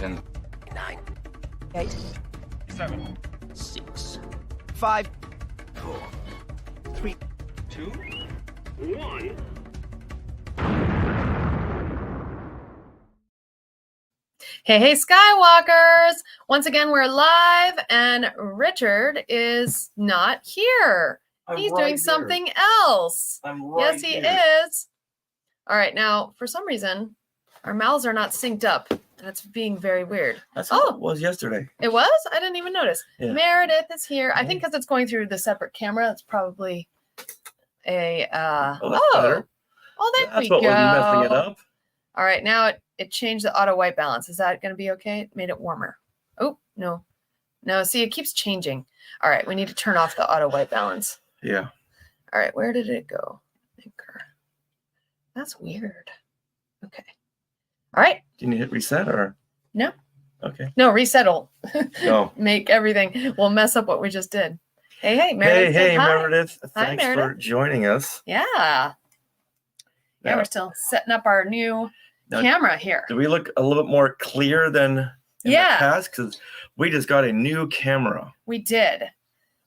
10, 9, 8, 7, 6, 5, 4, 3, 2, 1. Hey, Skywalkers! Once again, we're live, and Richard is not here. He's doing something else. Yes, he is. All right, now, for some reason, our mouths are not synced up, and it's being very weird. That's how it was yesterday. It was? I didn't even notice. Yeah. Meredith is here. I think because it's going through the separate camera, it's probably a... That's better. There we That's what go. was messing it up. All right, now it changed the auto white balance. Is that going to be okay? It made it warmer. Oh, no. No, see, it keeps changing. All right, we need to turn off the auto white balance. Yeah. All right, where did it go? Anchor. That's weird. Okay. All right. Do you need to hit reset or? No. Okay. No, reset will No. make everything. We'll mess up what we just did. Hey, Meredith. Hey, says hi. Meredith. Hi, Thanks for Meredith. joining us. Yeah. Yeah, Now, we're still setting up our new Now, camera here. do we look a little bit more clear than in the past? Because we just got a new camera. We did.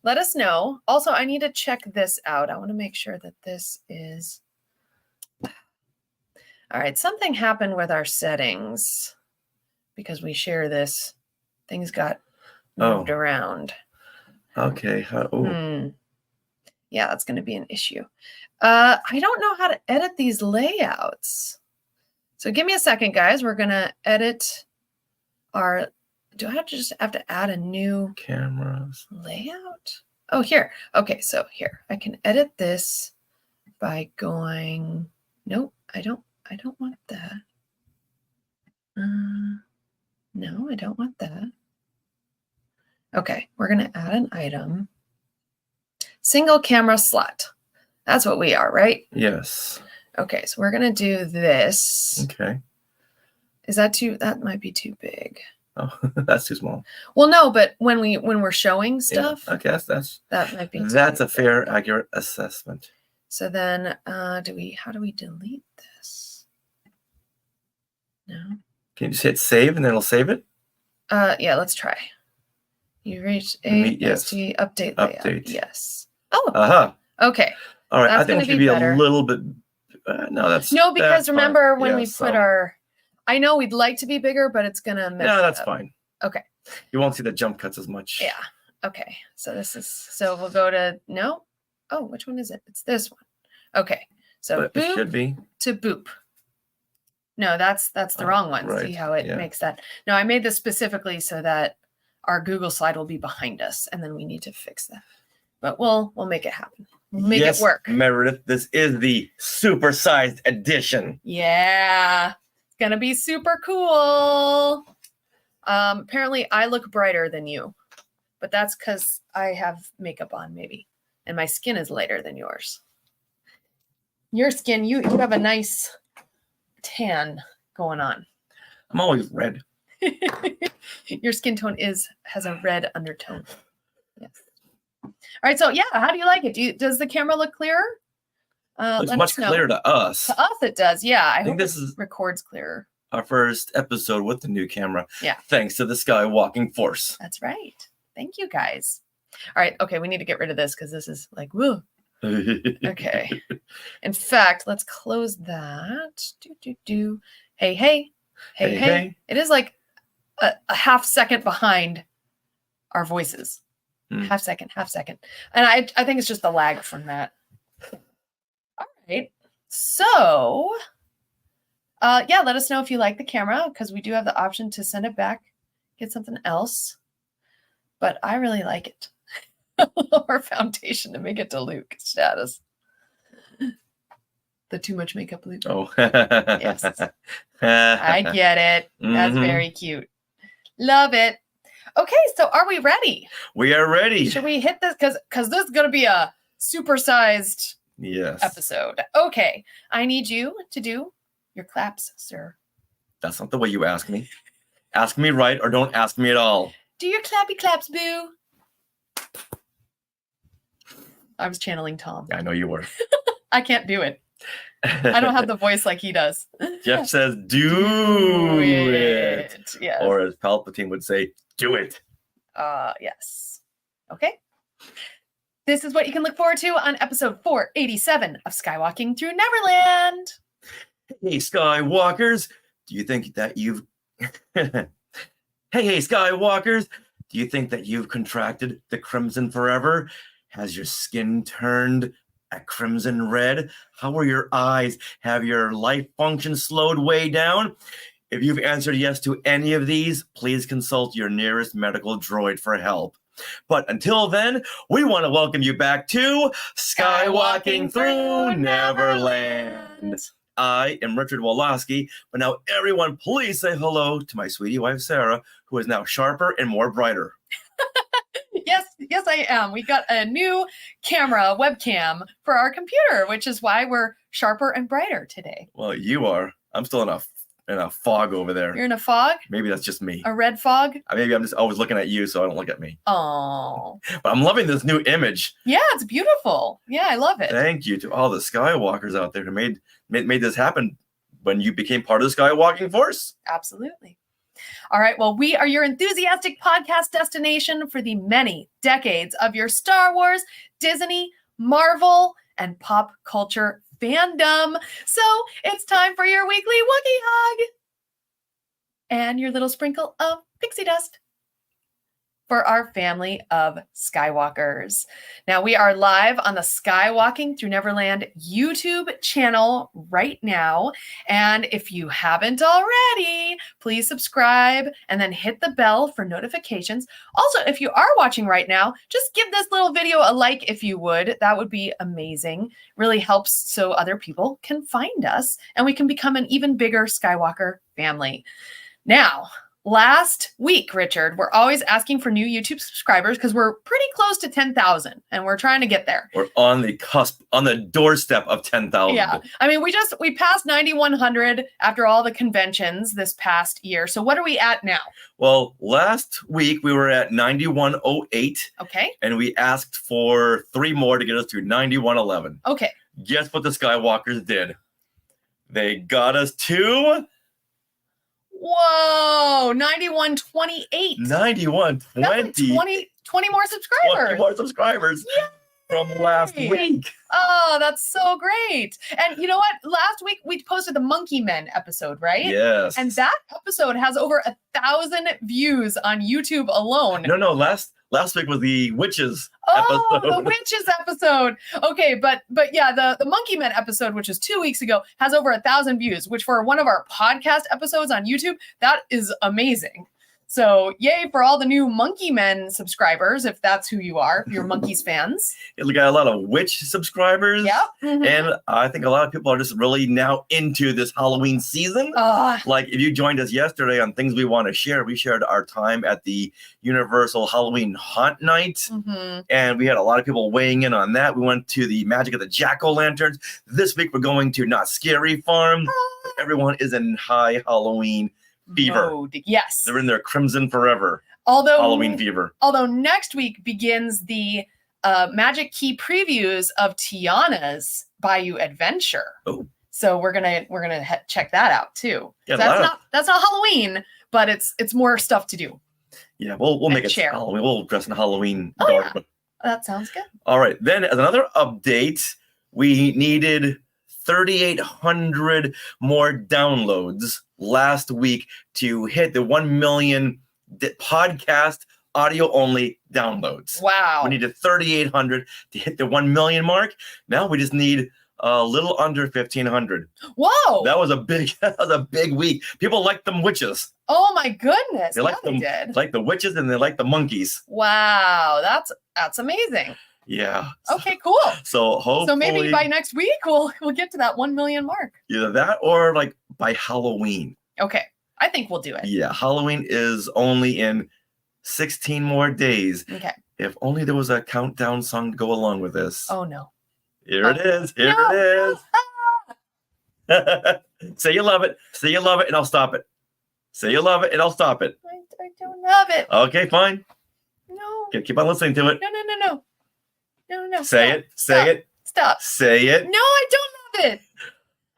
Let us know. Also, I need to check this out. I want to make sure that this is... All right, something happened with our settings because we share this. Things got moved around. Okay. Yeah, that's going to be an issue. I don't know how to edit these layouts. So give me a second, guys. We're going to edit our... Do I have to add a new Cameras layout? Oh, here. Okay, so here. I can edit this by going... Nope, I don't want that. No, I don't want that. Okay, we're going to add an item. Single camera slot. That's what we are, right? Yes. Okay, so we're going to do this. Okay. Is that too... That might be too big. Oh, that's too small. Well, no, but when we're showing stuff, Yeah. Okay, that might be. That's a fair, big. accurate assessment. So then, how do we delete this? No. Can you just hit save and then it'll save it? Yeah, let's try. You reached Yes. update layout. Update. Yes. Oh. Uh-huh. Okay. All right. That's I think it gonna should be be better. a little bit. No, that's No, because that's remember fine. when Yeah, we so- put our... I know we'd like to be bigger, but it's gonna mess No, it that's up. fine. Okay. You won't see the jump cuts as much. Yeah. Okay. So we'll go to no. Oh, which one is it? It's this one. Okay. So But it should boop be. to boop. No, that's the wrong one. right. See how it Yeah. makes that. No, I made this specifically so that our Google slide will be behind us, and then we need to fix that. But we'll make it happen. We'll make Yes, it work. Meredith, this is the supersized edition. Yeah. It's gonna be super cool. Apparently I look brighter than you, but that's because I have makeup on, maybe. And my skin is lighter than yours. Your skin, you have a nice tan going on. I'm always red. Your skin tone has a red undertone. Yes. All right. So yeah, how do you like it? Does the camera look clearer? Looks let much us know. clearer to us. To us, it does. Yeah. I think hope this it is- records clearer. Our first episode with the new camera. Yeah. Thanks to the Skywalking Force. That's right. Thank you, guys. All right. Okay. We need to get rid of this because this is like, whoa. Okay. In fact, let's close that. Hey. It is like a half second behind our voices. Half second. And I think it's just the lag from that. All right. So, yeah, let us know if you like the camera because we do have the option to send it back, get something else. But I really like it. Lower foundation to make it to Luke status. The too much makeup Luke. Oh. Yes. I get it. That's Mhm. very cute. Love it. Okay, so are we ready? We are ready. Should we hit this? Because this is going to be a supersized Yes. episode. Okay, I need you to do your claps, sir. That's not the way you ask me. Ask me right or don't ask me at all. Do your clappy claps, boo. I was channeling Tom. I know you were. I can't do it. I don't have the voice like he does. Jeff says, do it. Yes. Or as Palpatine would say, do it. Yes. Okay. This is what you can look forward to on episode 487 of Skywalking Through Neverland. Hey, Skywalkers, do you think that you've... hey, Skywalkers, do you think that you've contracted the crimson forever? Has your skin turned a crimson red? How are your eyes? Have your life function slowed way down? If you've answered yes to any of these, please consult your nearest medical droid for help. But until then, we want to welcome you back to Skywalking Through Neverland. I am Richard Woloski, but now everyone please say hello to my sweetie wife, Sarah, who is now sharper and more brighter. Yes, I am. We got a new camera, webcam, for our computer, which is why we're sharper and brighter today. Well, you are. I'm still in a fog over there. You're in a fog? Maybe that's just me. A red fog? Maybe I'm just always looking at you, so I don't look at me. Oh. But I'm loving this new image. Yeah, it's beautiful. Yeah, I love it. Thank you to all the Skywalkers out there who made this happen when you became part of the Skywalking Force. Absolutely. All right. Well, we are your enthusiastic podcast destination for the many decades of your Star Wars, Disney, Marvel, and pop culture fandom. So it's time for your weekly Wookiee hug and your little sprinkle of pixie dust for our family of Skywalkers. Now, we are live on the Skywalking Through Neverland YouTube channel right now. And if you haven't already, please subscribe and then hit the bell for notifications. Also, if you are watching right now, just give this little video a like if you would. That would be amazing. Really helps so other people can find us and we can become an even bigger Skywalker family. Now, last week, Richard, we're always asking for new YouTube subscribers because we're pretty close to 10,000 and we're trying to get there. We're on the cusp, on the doorstep of 10,000. Yeah. I mean, we passed 9,100 after all the conventions this past year. So what are we at now? Well, last week we were at 9,108. Okay. And we asked for 3 more to get us to 9,111. Okay. Guess what the Skywalkers did? They got us to... Whoa, 9128. 9120. 20 more subscribers. 20 more subscribers from last week. Oh, that's so great. And you know what? Last week we posted the Monkey Men episode, right? Yes. And that episode has over 1,000 views on YouTube alone. No, last week was the Witches episode. episode. The Witches episode. Okay, but yeah, the Monkey Men episode, which was 2 weeks ago, has over 1,000 views, which for one of our podcast episodes on YouTube, that is amazing. So yay for all the new Monkey Men subscribers, if that's who you are, if you're Monkeys fans. We got a lot of Witch subscribers. Yep. Mm-hmm. And I think a lot of people are just really now into this Halloween season. Like if you joined us yesterday on Things We Want to Share, we shared our time at the Universal Halloween Haunt Night. Mm-hmm. And we had a lot of people weighing in on that. We went to the Magic of the Jack-O-Lanterns. This week we're going to Not Scary Farm. Everyone is in high Halloween fever. Mode. Yes. They're in their crimson forever. Although Halloween fever. Although next week begins the Magic Key previews of Tiana's Bayou Adventure. Oh. So we're gonna check that out too. Yeah, that's not Halloween, but it's more stuff to do. Yeah, we'll make it share. Halloween. We'll dress in Halloween. Oh, dark. yeah. That sounds good. All right. Then as another update, we needed 3,800 more downloads last week to hit the 1 million podcast audio only downloads. Wow. We needed 3,800 to hit the 1 million mark. Now we just need a little under 1,500. Whoa. That was a big week. People like them witches. Oh my goodness. They like them. Did. Like the witches and they like the monkeys. Wow. That's amazing. Yeah. Okay, cool. So hopefully, so maybe by next week we'll get to that 1 million mark. Either that or like by Halloween. Okay. I think we'll do it. Yeah, Halloween is only in 16 more days. Okay. If only there was a countdown song to go along with this. Oh no. Here it is. Here it is. Say you love it. Say you love it and I'll stop it. Say you love it and I'll stop it. I don't love it. Okay, fine. No. Okay, keep on listening to it. No. No. Say it. Say it. Stop. Say it. No, I don't love it.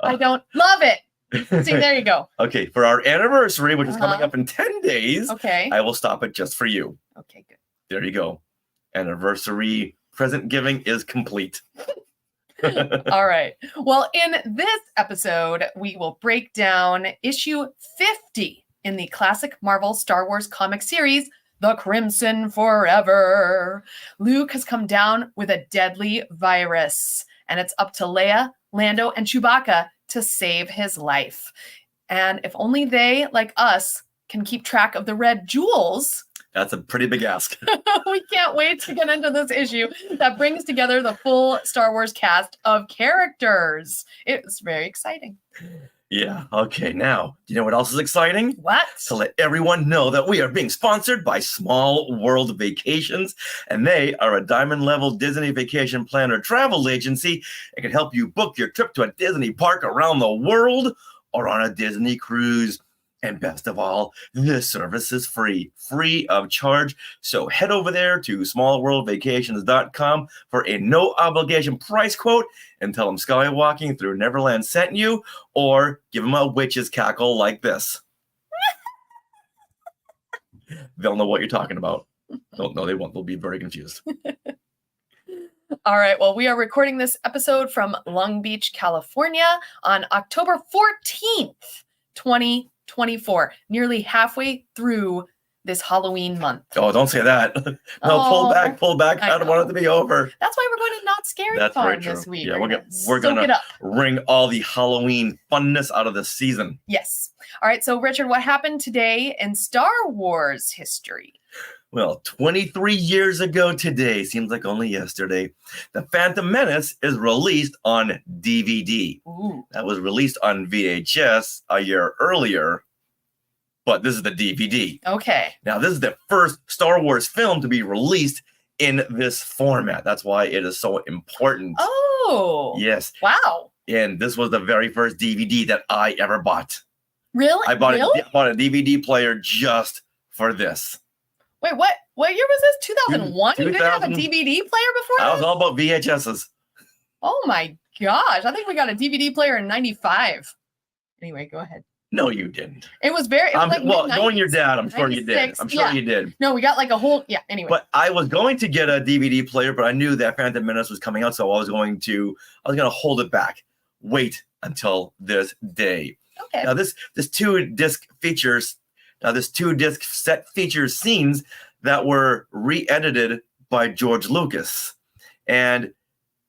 I don't love it. See, there you go. Okay, for our anniversary, which is coming Uh-huh. up in 10 days, Okay. I will stop it just for you. Okay, good. There you go. Anniversary present giving is complete. All right. Well, in this episode, we will break down issue 50 in the classic Marvel Star Wars comic series, The Crimson Forever. Luke has come down with a deadly virus, and it's up to Leia, Lando, and Chewbacca to save his life. And if only they, like us, can keep track of the red jewels, That's a pretty big ask. we can't wait to get into this issue that brings together the full Star Wars cast of characters. It's very exciting. Yeah. Okay. Now, do you know what else is exciting? What? To let everyone know that we are being sponsored by Small World Vacations, and they are a diamond level Disney vacation planner travel agency that can help you book your trip to a Disney park around the world or on a Disney cruise. And best of all, this service is free of charge. So head over there to smallworldvacations.com for a no obligation price quote and tell them Skywalking Through Neverland sent you, or give them a witch's cackle like this. They'll know what you're talking about. No, they won't. They'll be very confused. All right. Well, we are recording this episode from Long Beach, California on October 14th, 2024, nearly halfway through this Halloween month. Oh, don't say that. No, Oh, pull back. I I don't want it to be over. That's why we're going to Not Scary That's Farm very true. this week. Yeah, we're soak gonna it up. wring all the Halloween funness out of this season. Yes. All right. So, Richard, what happened today in Star Wars history? Well, 23 years ago today, seems like only yesterday, The Phantom Menace is released on DVD. Ooh. That was released on VHS a year earlier, but this is the DVD. Okay. Now, this is the first Star Wars film to be released in this format. That's why it is so important. Oh. Yes. Wow. And this was the very first DVD that I ever bought. Really? I bought Really? a DVD player just for this. Wait, what year was this? 2001? You didn't have a 2000. DVD player before I was this? all about VHSs. Oh my gosh. I think we got a DVD player in 95. Anyway, go ahead. No, you didn't. It was like Well, mid-90s. knowing your dad, I'm sure you did. 96, I'm sure yeah. you did. No, we got like a whole, anyway. But I was going to get a DVD player, but I knew that Phantom Menace was coming out, so I was going to hold it back. Wait until this day. Okay. Now this two disc set features scenes that were re-edited by George Lucas. And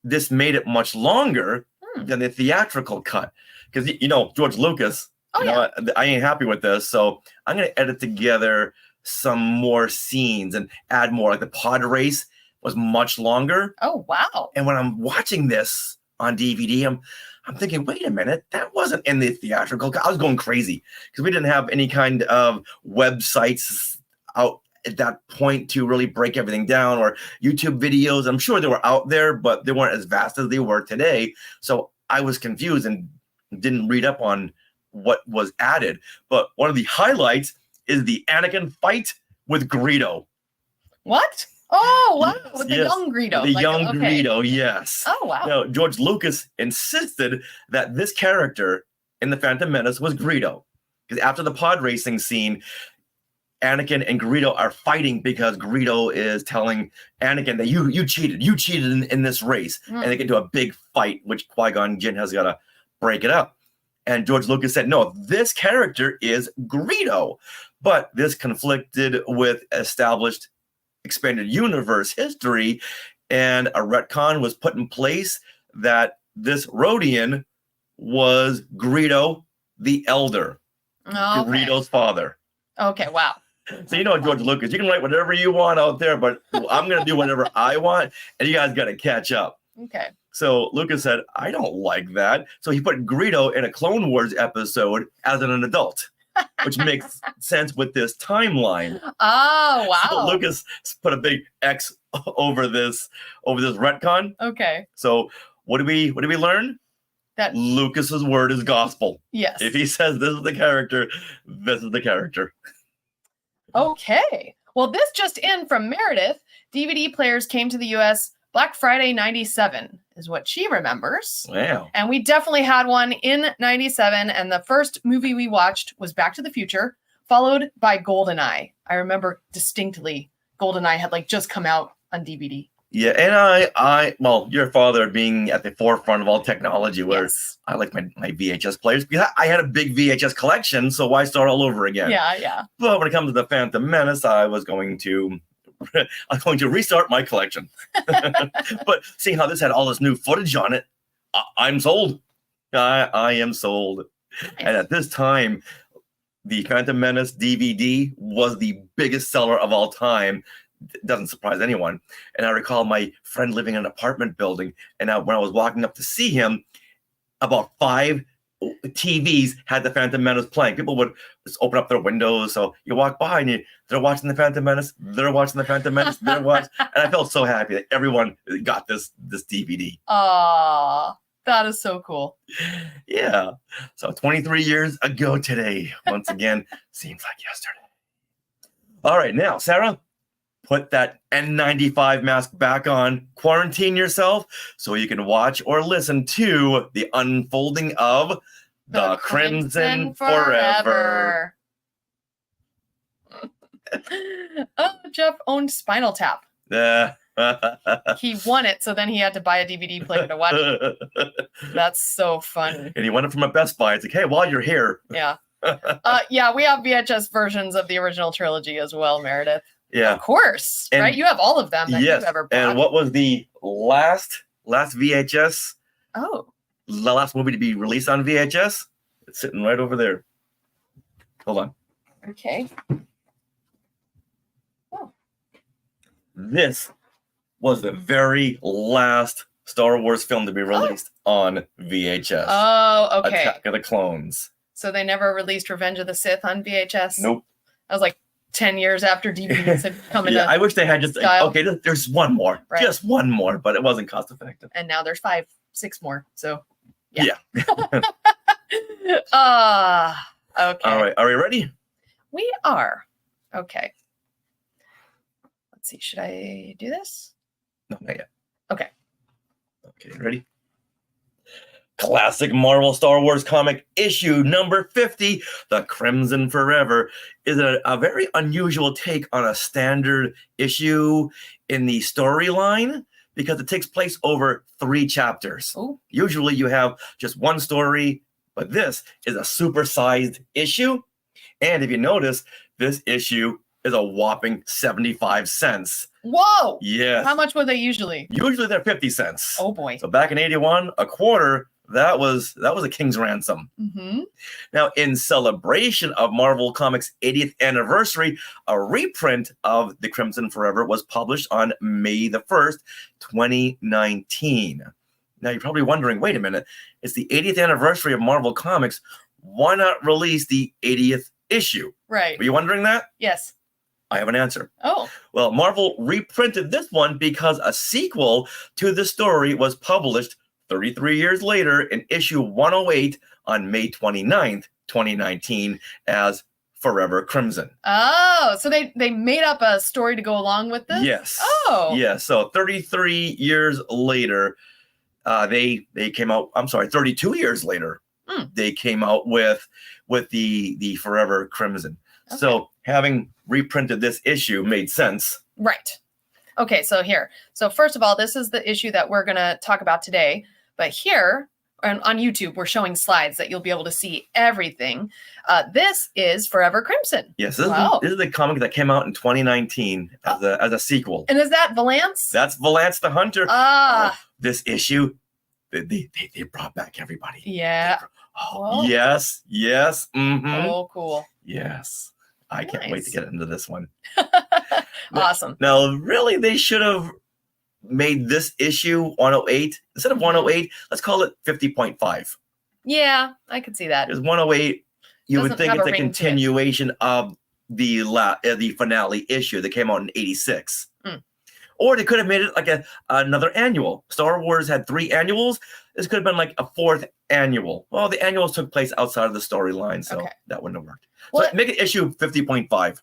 this made it much longer than the theatrical cut. Because, George Lucas, I ain't happy with this. So I'm going to edit together some more scenes and add more. Like the pod race was much longer. Oh, wow. And when I'm watching this on DVD, I'm thinking, wait a minute, that wasn't in the theatrical cut. I was going crazy because we didn't have any kind of websites out at that point to really break everything down, or YouTube videos. I'm sure they were out there, but they weren't as vast as they were today. So I was confused and didn't read up on what was added. But one of the highlights is the Anakin fight with Greedo. What? Oh, wow. With the Yes, young Greedo. The young Greedo, yes. Oh, wow. Now, George Lucas insisted that this character in The Phantom Menace was Greedo. Because after the pod racing scene, Anakin and Greedo are fighting because Greedo is telling Anakin that you cheated in this race. And they get into a big fight, which Qui-Gon Jinn has got to break it up. And George Lucas said, no, this character is Greedo. But this conflicted with established expanded universe history, and a retcon was put in place that this Rodian was Greedo the Elder, Greedo's father. Okay, wow. So George Lucas, you can write whatever you want out there, but I'm going to do whatever I want, and you guys got to catch up. Okay. So Lucas said, I don't like that. So he put Greedo in a Clone Wars episode as an adult, which makes sense with this timeline. Oh, wow. So Lucas put a big X over this retcon. Okay. So what do we learn? That Lucas's word is gospel. Yes. If he says this is the character, this is the character. Okay. Well, this just in from Meredith. DVD players came to the U.S. Black Friday 97 is what she remembers. Wow. And we definitely had one in 97. And the first movie we watched was Back to the Future, followed by GoldenEye. I remember distinctly GoldenEye had like just come out on DVD. Yeah, and well, your father being at the forefront of all technology, where Yes. I like my VHS players because I had a big VHS collection, so why start all over again? Yeah. But when it comes to the Phantom Menace, I was going to restart my collection. But seeing how this had all this new footage on it, I'm sold. I am sold. And at this time, the Phantom Menace DVD was the biggest seller of all time. It doesn't surprise anyone. And I recall my friend living in an apartment building, and when I was walking up to see him, about 5 TVs had the Phantom Menace playing. People would just open up their windows, so you walk by and they're watching the Phantom Menace, they're watching the Phantom Menace, they're watching, and I felt so happy that everyone got this DVD. Aw, that is so cool. Yeah. So 23 years ago today, once again, seems like yesterday. All right, now, Sarah, put that N95 mask back on, quarantine yourself so you can watch or listen to the unfolding of The Crimson Forever. Oh, Jeff owned Spinal Tap. and He won it, so then he had to buy a DVD player to watch it. That's so funny. he won it from a Best Buy. It's like, hey, while you're here. Yeah. Yeah, we have VHS versions of the original trilogy as well, Meredith. Yeah. Of course, And- right? You have all of them that Yes. you've ever bought. And what was the last VHS? Oh, The last movie to be released on VHS? It's sitting right over there. Hold on. okay. This was the very last Star Wars film to be released on VHS. Oh, okay. Attack of the Clones. So they never released Revenge of the Sith on VHS? Nope. That was like 10 years after DVDs had come Yeah, into, I wish they had just style. okay. There's one more, Right. just one more, but it wasn't cost effective. and now there's 5, 6 more. So, Yeah. Okay. All right, are we ready? We are. Okay. Let's see. Should I do this? No, not yet. Okay. Okay, ready? Classic Marvel Star Wars comic issue number 50, The Crimson Forever, is a very unusual take on a standard issue in the storyline because it takes place over 3 chapters. Oh, Usually you have just one story, but this is a supersized issue. And if you notice, this issue is a whopping 75 cents. whoa. Yes. How much were they usually? Usually they're 50 cents. Oh, boy. So back in 81, a quarter, that was a king's ransom. Mm-hmm. Now, in celebration of Marvel Comics' 80th anniversary, a reprint of The Crimson Forever was published on May the 1st, 2019. Now, you're probably wondering, wait a minute, it's the 80th anniversary of Marvel Comics. Why not release the 80th issue? Right. Were you wondering that? Yes. I have an answer. Oh, Well, Marvel reprinted this one because a sequel to the story was published 33 years later in issue 108 on May 29th, 2019 as Forever Crimson. oh, so they made up a story to go along with this? Yes. Oh. Yeah, so 33 years later, they came out, I'm sorry, 32 years later, they came out with the Forever Crimson. Okay. So having reprinted this issue made sense. Right. Okay, so here. So first of all, this is the issue that we're going to talk about today. But here on YouTube, we're showing slides that you'll be able to see everything. This is Forever Crimson. Yes, this, Wow. is the comic that came out in 2019 as a sequel. And is that Valance? That's Valance the Hunter. Ah, This issue, they brought back everybody. yeah. Oh, Whoa. yes, yes, Oh, cool. yes. I can't wait to Nice. get into this one. Awesome. Now, really, they should have made this issue 108. Instead of 108, let's call it 50.5. Yeah, I could see that. Because 108, you would Doesn't think have it's a a ring to it. continuation of the finale issue that came out in 86. Mm. Or they could have made it like another annual. Star Wars had 3 annuals. This could have been like a 4th annual. Well, the annuals took place outside of the storyline, so Okay. that wouldn't have worked. Well, So make it issue 50.5.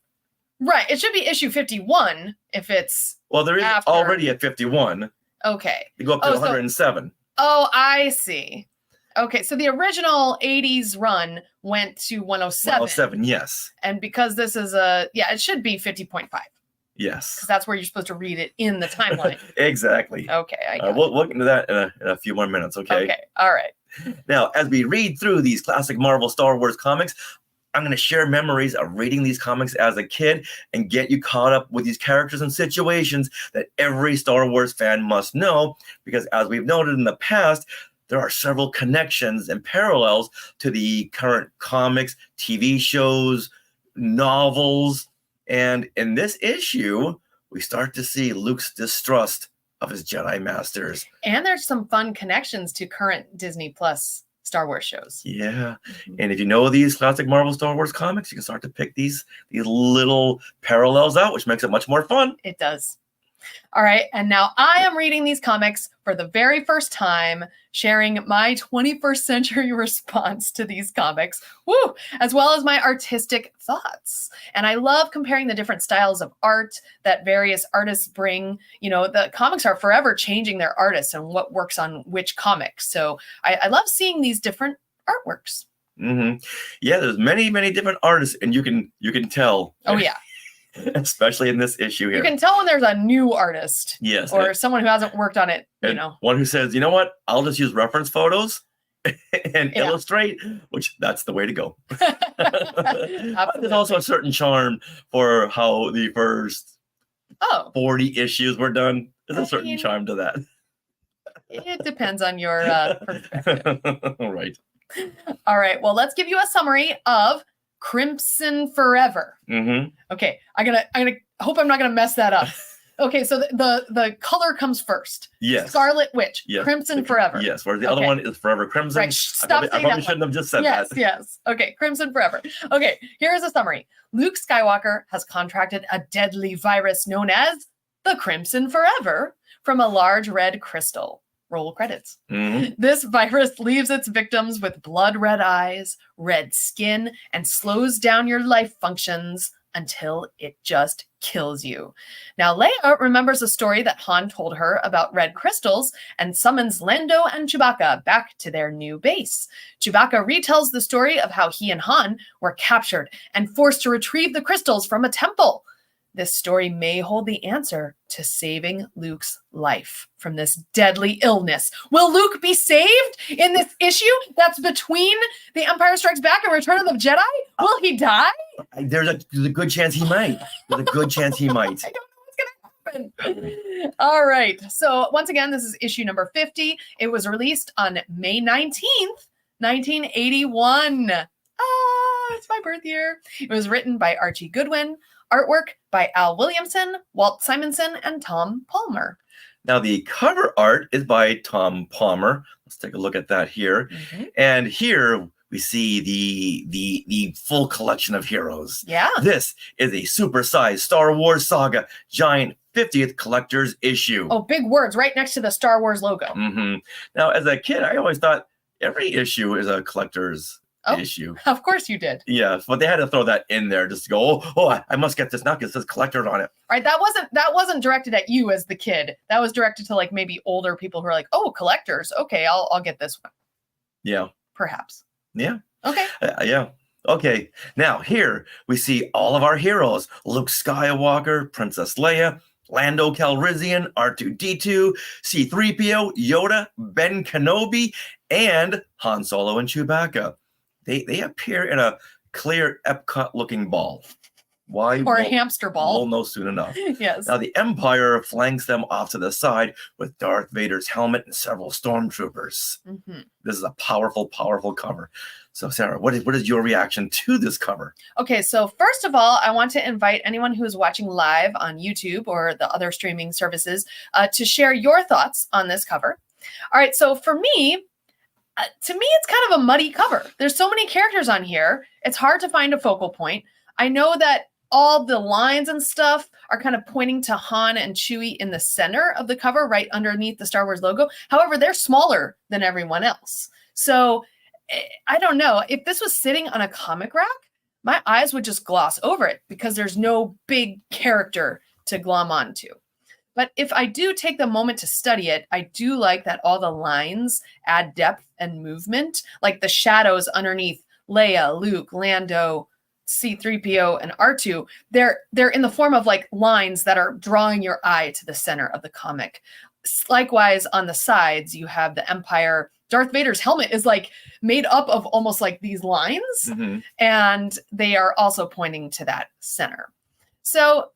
right. It should be issue 51 if it's Well, there is after- already a 51. Okay. They go up to Oh, so- 107. Oh, I see. Okay, so the original 80s run went to 107. 107, yes. And because this is it should be 50.5 because Yes. that's where you're supposed to read it in the timeline. Exactly. Okay, I got We'll get into that in a few more minutes, okay? Okay, all right. Now, as we read through these classic Marvel Star Wars comics, I'm going to share memories of reading these comics as a kid and get you caught up with these characters and situations that every Star Wars fan must know, because as we've noted in the past, there are several connections and parallels to the current comics, TV shows, novels, and in this issue, we start to see Luke's distrust of his Jedi Masters. And there's some fun connections to current Disney Plus Star Wars shows. Yeah. And if you know these classic Marvel Star Wars comics, you can start to pick these little parallels out, which makes it much more fun. It does. All right, and now I am reading these comics for the very first time, sharing my 21st century response to these comics, woo, as well as my artistic thoughts. And I love comparing the different styles of art that various artists bring. You know, the comics are forever changing their artists and what works on which comics. So I love seeing these different artworks. Mm-hmm. Yeah, there's many different artists, and you can tell. Oh yeah. Especially in this issue here. You can tell when there's a new artist. Yes. Or someone who hasn't worked on it, you and know. One who says, you know what, I'll just use reference photos and Yeah. illustrate, which that's the way to go. There's also a certain charm for how the first 40 issues were done. There's a certain charm to that. It depends on your perspective. All right. All right. Well, let's give you a summary of Crimson Forever. Mm-hmm. Okay. I hope I'm not gonna mess that up. Okay, so the color comes first. Yes. Scarlet Witch. Yes. Crimson Forever. Yes. Whereas the other Okay. one is Forever Crimson. Right. Stop I saying probably that shouldn't one. have just said Yes, that. yes. Okay, Crimson Forever. Okay, here is a summary. Luke Skywalker has contracted a deadly virus known as the Crimson Forever from a large red crystal. Roll credits. Mhm. This virus leaves its victims with blood red eyes, red skin, and slows down your life functions until it just kills you. Now, Leia remembers a story that Han told her about red crystals and summons Lando and Chewbacca back to their new base. Chewbacca retells the story of how he and Han were captured and forced to retrieve the crystals from a temple. This story may hold the answer to saving Luke's life from this deadly illness. Will Luke be saved in this issue that's between The Empire Strikes Back and Return of the Jedi? Will he die? There's a good chance he might. There's a good chance he might. I don't know what's going to happen. All right. So once again, this is issue number 50. It was released on May 19th, 1981. It's my birth year. It was written by Archie Goodwin. Artwork by Al Williamson, Walt Simonson, and Tom Palmer. Now, the cover art is by Tom Palmer. Let's take a look at that here. Mm-hmm. And here we see the full collection of heroes. Yeah. This is a supersized Star Wars Saga giant 50th collector's issue. Oh, big words right next to the Star Wars logo. Mm-hmm. Now, as a kid, I always thought every issue is a collector's issue. Of course you did. Yeah, but they had to throw that in there just to go, I must get this now because it says collector on it. All right, that wasn't directed at you as the kid. That was directed to like maybe older people who are like, oh, collectors. Okay, I'll get this one. Yeah. Perhaps. Yeah. Okay. Yeah. Okay. Now here we see all of our heroes: Luke Skywalker, Princess Leia, Lando Calrissian, R2-D2, C-3PO, Yoda, Ben Kenobi, and Han Solo and Chewbacca. They appear in a clear Epcot-looking ball. Why? Or a hamster ball. We'll know soon enough. Yes. Now, the Empire flanks them off to the side with Darth Vader's helmet and several stormtroopers. Mm-hmm. This is a powerful, powerful cover. So, Sarah, what is your reaction to this cover? Okay, so first of all, I want to invite anyone who is watching live on YouTube or the other streaming services to share your thoughts on this cover. All right, so for me, to me, it's kind of a muddy cover. There's so many characters on here. It's hard to find a focal point. I know that all the lines and stuff are kind of pointing to Han and Chewie in the center of the cover, right underneath the Star Wars logo. However, they're smaller than everyone else. So I don't know. If this was sitting on a comic rack, my eyes would just gloss over it because there's no big character to glom onto. But if I do take the moment to study it, I do like that all the lines add depth and movement, like the shadows underneath Leia, Luke, Lando, C-3PO, and R2. They're in the form of like lines that are drawing your eye to the center of the comic. Likewise, on the sides, you have the Empire. Darth Vader's helmet is like made up of almost like these lines, and they are also pointing to that center. So,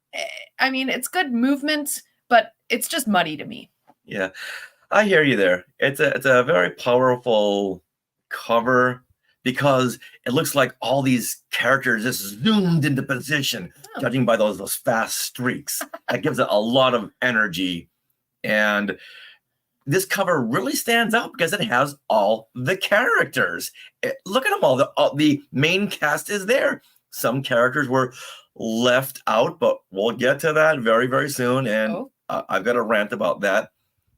I mean, it's good movement, but it's just muddy to me. Yeah, I hear you there. It's a very powerful cover because it looks like all these characters just zoomed into position, judging by those fast streaks. That gives it a lot of energy. And this cover really stands out because it has all the characters. Look at them all. The main cast is there. Some characters were left out, but we'll get to that very, very soon. And I've got a rant about that.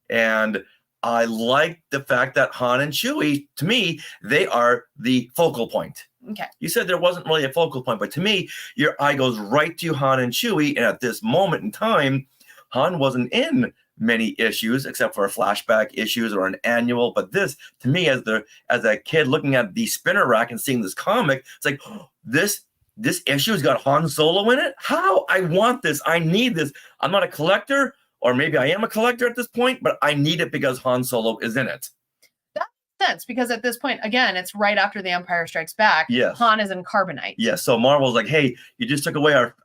And I like the fact that Han and Chewie, to me, they are the focal point. Okay. You said there wasn't really a focal point, but to me, your eye goes right to Han and Chewie. And at this moment in time, Han wasn't in many issues except for flashback issues or an annual. But this, to me, as a kid looking at the spinner rack and seeing this comic, it's like, oh, this issue's got Han Solo in it? How? I want this. I need this. I'm not a collector, or maybe I am a collector at this point, but I need it because Han Solo is in it. That makes sense, because at this point, again, it's right after The Empire Strikes Back. Yes. Han is in Carbonite. Yes. So Marvel's like, hey, you just took away our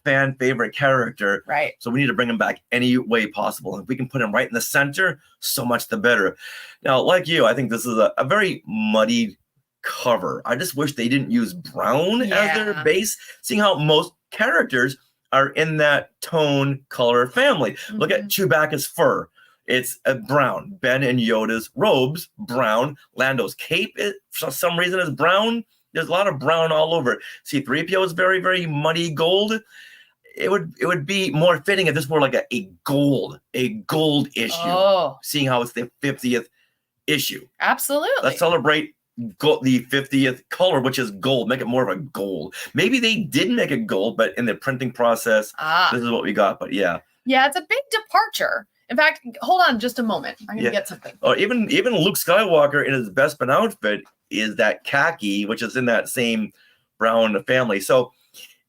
fan favorite character. Right. So we need to bring him back any way possible. If we can put him right in the center, so much the better. Now, like you, I think this is a very muddy cover. I just wish they didn't use brown as their base, seeing how most characters are in that tone color family. Look at Chewbacca's fur. It's a brown. Ben and Yoda's robes, brown. Lando's cape, for some reason, is brown. There's a lot of brown all over. C-3PO is very, very muddy gold. It would be more fitting if this were like a gold issue. Seeing how it's the 50th issue. Absolutely. Let's celebrate the 50th color, which is gold. Make it more of a gold. Maybe they did make it gold, but in the printing process, this is what we got. But yeah, it's a big departure. In fact, hold on just a moment. I'm gonna get something. Oh, even Luke Skywalker in his Bespin outfit is that khaki, which is in that same brown family. So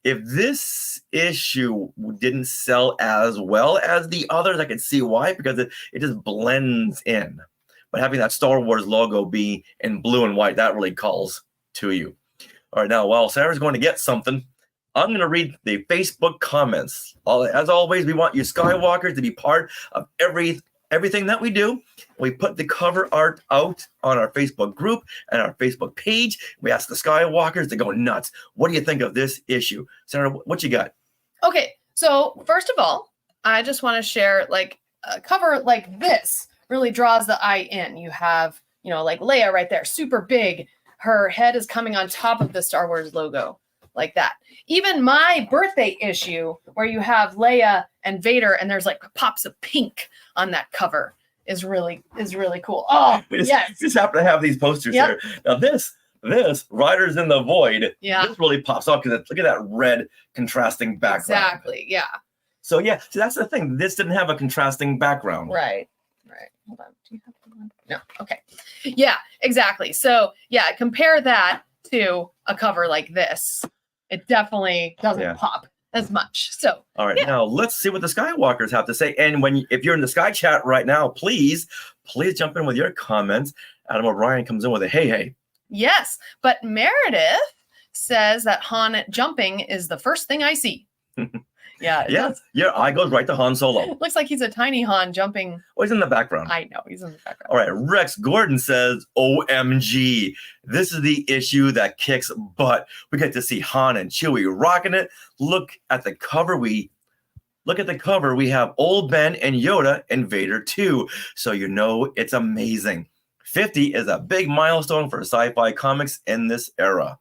if this issue didn't sell as well as the others, I can see why, because it just blends in. But having that Star Wars logo be in blue and white, that really calls to you. All right, now, while Sarah's going to get something, I'm going to read the Facebook comments. As always, we want you Skywalkers to be part of everything that we do. We put the cover art out on our Facebook group and our Facebook page. We ask the Skywalkers to go nuts. What do you think of this issue? Sarah, what you got? Okay, so first of all, I just want to share, like, a cover like this really draws the eye in. You have, like Leia right there, super big. Her head is coming on top of the Star Wars logo like that. Even my birthday issue where you have Leia and Vader and there's like pops of pink on that cover is really cool. Oh, yes. We just happen to have these posters here. Now this Riders in the Void, this really pops off because look at that red contrasting background. Exactly, yeah. So see, that's the thing. This didn't have a contrasting background. Right. Hold on. Do you have one? No. Okay. Yeah, exactly. So compare that to a cover like this. It definitely doesn't pop as much. So all right, now let's see what the Skywalkers have to say. And if you're in the Sky Chat right now, please jump in with your comments. Adam O'Brien comes in with a hey. Yes, but Meredith says that Han jumping is the first thing I see. Yeah, your eye goes right to Han Solo. Looks like he's a tiny Han jumping. Oh, he's in the background. I know, he's in the background. All right, Rex Gordon says, OMG, this is the issue that kicks butt. We get to see Han and Chewie rocking it. Look at the cover. We have old Ben and Yoda and Vader too. So it's amazing. 50 is a big milestone for sci-fi comics in this era.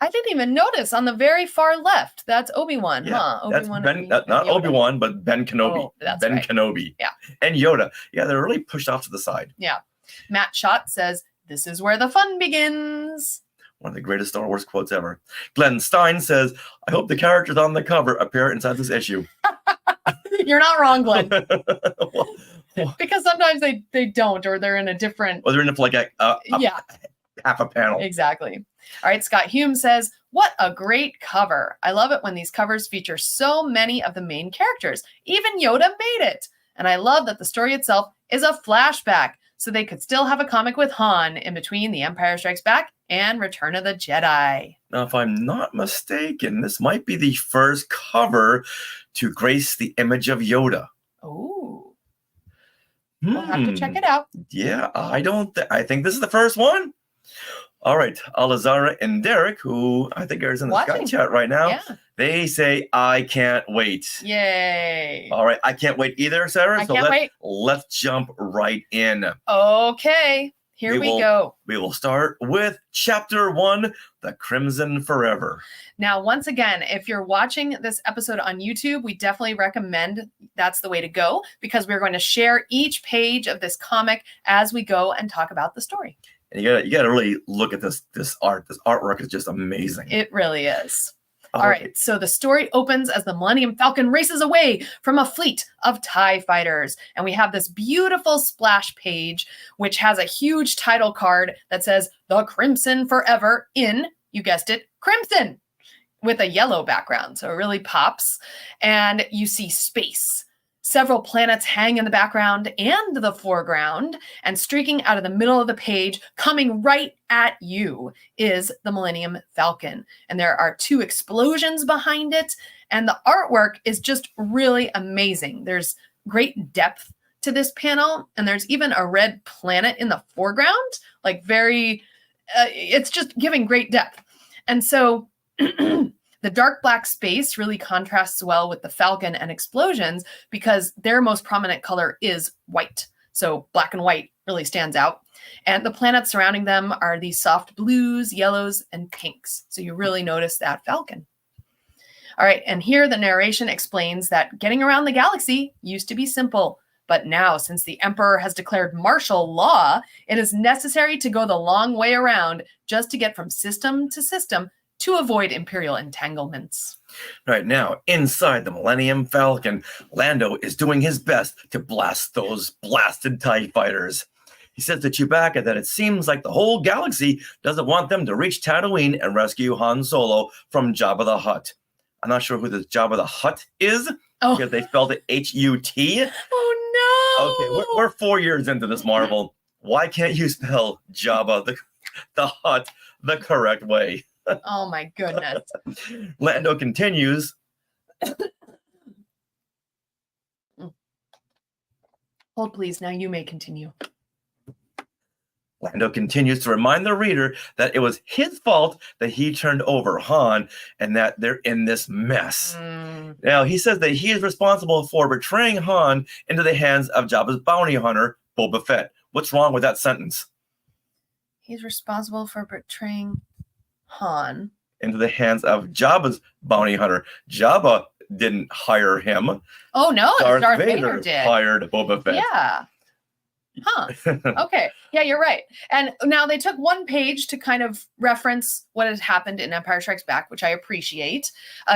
I didn't even notice on the very far left. That's Obi-Wan, huh? Obi-Wan, that's not Obi-Wan, but Ben Kenobi. Oh, that's right. Kenobi. Yeah. And Yoda. Yeah, they're really pushed off to the side. Yeah. Matt Schott says, this is where the fun begins. One of the greatest Star Wars quotes ever. Glenn Stein says, I hope the characters on the cover appear inside this issue. You're not wrong, Glenn. Well, Because sometimes they don't, or they're in a different. they're in it for like a Yeah, half a panel. exactly. All right, Scott Hume says, "What a great cover! I love it when these covers feature so many of the main characters. Even Yoda made it, and I love that the story itself is a flashback, so they could still have a comic with Han in between The Empire Strikes Back and Return of the Jedi." Now, if I'm not mistaken, this might be the first cover to grace the image of Yoda. Oh, we'll have to check Hmm. it out. Yeah, I think this is the first one. All right, Alazara and Derek, who I think are in the Sky Watching. chat right now, Yeah. they say, I can't wait. Yay. All right, I can't wait either, Sarah. I can't wait. Let's jump right in. Okay, here We we will- go. We will start with Chapter 1, The Crimson Forever. Now, once again, if you're watching this episode on YouTube, we definitely recommend that's the way to go, because we're going to share each page of this comic as we go and talk about the story. And you gotta really look at this art. This artwork is just amazing. It really is. All right, so the story opens as the Millennium Falcon races away from a fleet of TIE fighters. And we have this beautiful splash page, which has a huge title card that says, "The Crimson Forever" in, you guessed it, crimson, with a yellow background. So it really pops. And you see space. Several planets hang in the background and the foreground, and streaking out of the middle of the page, coming right at you, is the Millennium Falcon. And there are 2 explosions behind it, and the artwork is just really amazing. There's great depth to this panel, and there's even a red planet in the foreground, like it's just giving great depth. And so the dark black space really contrasts well with the Falcon and explosions, because their most prominent color is white. So black and white really stands out. And the planets surrounding them are these soft blues, yellows, and pinks. So you really notice that Falcon. All right, and here the narration explains that getting around the galaxy used to be simple. But now, since the Emperor has declared martial law, it is necessary to go the long way around just to get from system to system, to avoid Imperial entanglements. Right now, inside the Millennium Falcon, Lando is doing his best to blast those blasted TIE fighters. He says to Chewbacca that it seems like the whole galaxy doesn't want them to reach Tatooine and rescue Han Solo from Jabba the Hutt. I'm not sure who this Jabba the Hutt is, Oh, because they spelled it H-U-T. oh no! Okay, we're 4 years into this Marvel. Why can't you spell Jabba the Hutt the correct way? Oh my goodness. Lando continues. Hold please, now you may continue. Lando continues to remind the reader that it was his fault that he turned over Han and that they're in this mess. Now, he says that he is responsible for betraying Han into the hands of Jabba's bounty hunter, Boba Fett. What's wrong with that sentence? He's responsible for betraying Han. Into the hands of Jabba's bounty hunter. Jabba didn't hire him. Oh no, Darth Darth Vader Vader did. hired Boba Fett. Yeah. Huh. Okay. Yeah, you're right. And now they took one page to kind of reference what had happened in Empire Strikes Back, which I appreciate,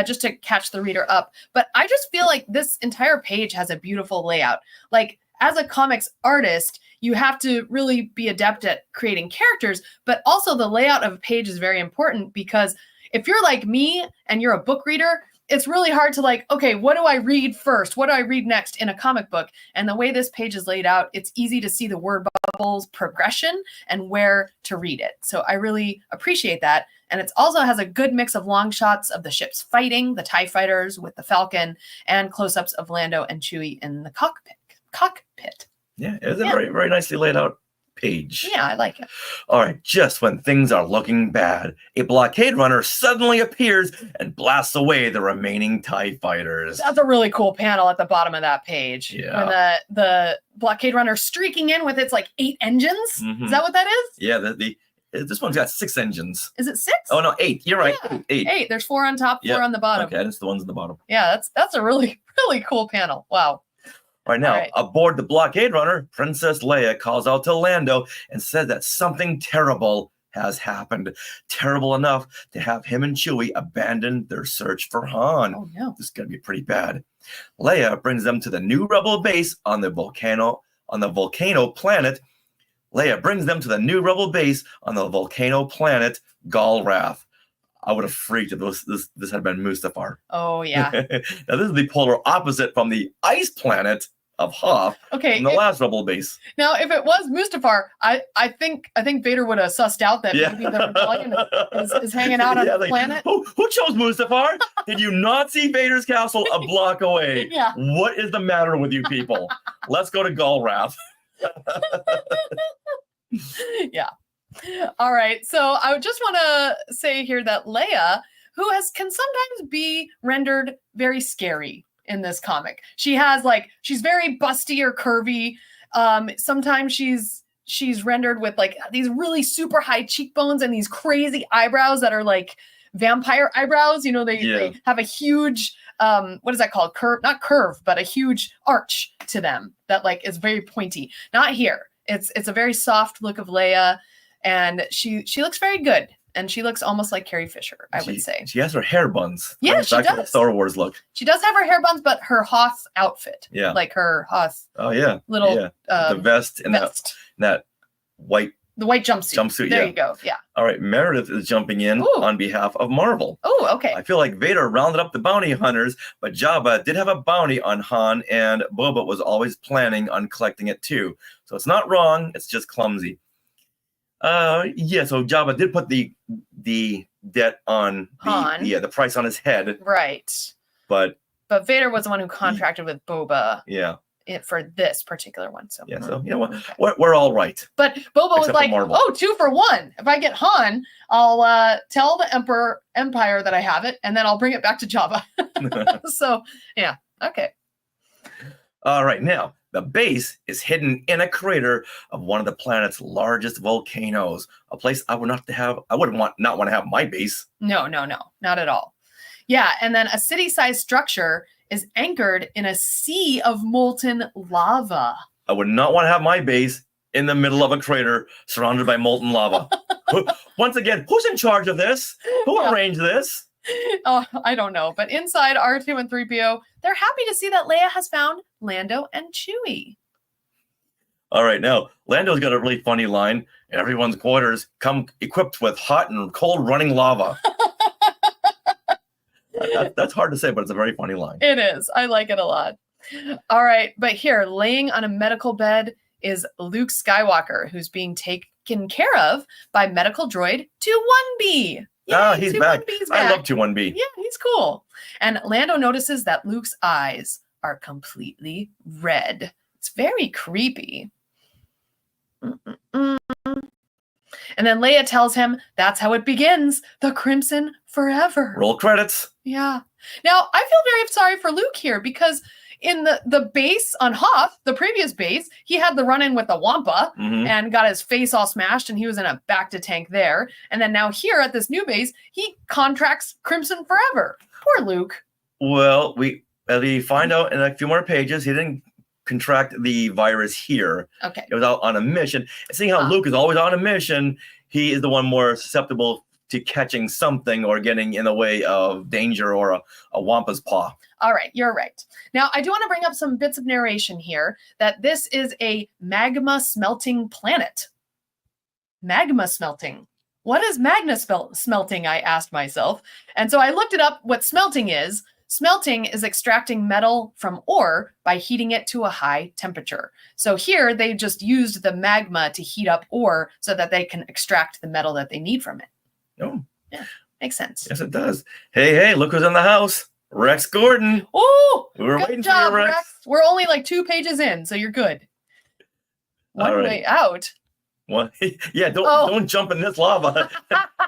just to catch the reader up. But I just feel like this entire page has a beautiful layout. Like, as a comics artist, you have to really be adept at creating characters, but also the layout of a page is very important, because if you're like me and you're a book reader, it's really hard to like, okay, what do I read first? What do I read next in a comic book? And the way this page is laid out, it's easy to see the word bubbles progression and where to read it. So I really appreciate that. And it also has a good mix of long shots of the ships fighting, the TIE fighters with the Falcon, and close-ups of Lando and Chewie in the cockpit. Yeah, it's a very, very nicely laid out page. Yeah, I like it. All right, just when things are looking bad, a blockade runner suddenly appears and blasts away the remaining TIE fighters. That's a really cool panel at the bottom of that page. Yeah. When the blockade runner streaking in with its like 8 engines. Mhm. Is that what that is? Yeah, this one's got 6 engines. Is it 6? Oh no, 8. You're right. Yeah. 8. 8. There's 4 on top, 4 Yep. on the bottom. Okay, that's the ones in the bottom. Yeah, that's a really, really cool panel. Wow. All right, now, All right. aboard the blockade runner, Princess Leia calls out to Lando and says that something terrible has happened. Terrible enough to have him and Chewie abandon their search for Han. Oh no. This is going to be pretty bad. Leia brings them to the new rebel base on the volcano planet. Leia brings them to the new rebel base on the volcano planet Galrath. I would have freaked if this had been Mustafar. Oh yeah. Now this is the polar opposite from the ice planet of Hoth Okay. in the last rebel base. Now, if it was Mustafar, I think Vader would have sussed out that Yeah. maybe the rebellion is hanging out on Yeah, the planet. Who chose Mustafar? Did you not see Vader's castle a block away? Yeah. What is the matter with you people? Let's go to Galrath. Yeah. All right. So I would just want to say here that Leia, who can sometimes be rendered very scary in this comic. She's very busty or curvy. Sometimes she's rendered with like these really super high cheekbones and these crazy eyebrows that are like vampire eyebrows. You know, they have a huge what is that called? Not curve, but a huge arch to them that like is very pointy. Not here. It's a very soft look of Leia, and she looks very good. And she looks almost like Carrie Fisher, I would say. She has her hair buns. Yeah, Brings she back to the does. Star Wars look. She does have her hair buns, but her Hoth outfit. Yeah. Like her Hoth Oh yeah. little yeah. The vest and vest. that white. The white jumpsuit. Jumpsuit, There yeah. you go. Yeah. All right, Meredith is jumping in Ooh. on behalf of Marvel. Oh, okay. I feel like Vader rounded up the bounty hunters, but Jabba did have a bounty on Han, and Boba was always planning on collecting it too. So it's not wrong, it's just clumsy. Yeah, so Jabba did put the debt on Han. the price on his head, Right. but But Vader was the one who contracted with Boba yeah, for this particular one. So yeah. So you know what? Okay. We're all right. But Boba was Except for like, Marvel. "Oh, 2 for 1. If I get Han, I'll tell the Empire that I have it, and then I'll bring it back to Jabba." So yeah, okay. All right, now the base is hidden in a crater of one of the planet's largest volcanoes. A place I would not want to have my base. No, not at all. Yeah, and then a city-sized structure is anchored in a sea of molten lava. I would not want to have my base in the middle of a crater surrounded by molten lava. Once again, who's in charge of this? Who Yeah. arranged this? Oh, I don't know. But inside R2 and 3PO, they're happy to see that Leia has found Lando and Chewie. All right, now Lando's got a really funny line. Everyone's quarters come equipped with hot and cold running lava. That's hard to say, but it's a very funny line. It is. I like it a lot. All right. But here, laying on a medical bed is Luke Skywalker, who's being taken care of by medical droid 2-1B. Yay, He's back. 2-1B's I love 2-1B. Yeah, he's cool. And Lando notices that Luke's eyes are completely red. It's very creepy. And then Leia tells him that's how it begins, the Crimson Forever. Roll credits. Yeah. Now, I feel very sorry for Luke here because in the base on Hoth, the previous base, he had the run-in with the Wampa Mhm. and got his face all smashed, and he was in a back-to tank there. And then now here at this new base, he contracts Crimson Forever. Poor Luke. Well, we find out in a few more pages he didn't contract the virus here. Okay. It was out on a mission. And seeing how Ah. Luke is always on a mission, he is the one more susceptible to catching something or getting in the way of danger or a Wampa's paw. All right, you're right. Now, I do want to bring up some bits of narration here that this is a magma smelting planet. Magma smelting. What is magma smelting? I asked myself. And so I looked it up what smelting is. Smelting is extracting metal from ore by heating it to a high temperature. So here they just used the magma to heat up ore so that they can extract the metal that they need from it. Oh, Makes sense. yes, it does. Hey, look who's in the house. Rex Gordon. Oh, We were good waiting job, for you, Rex. Rex. We're only like 2 pages in, so you're good. One All right. way out. What? Yeah, don't jump in this lava.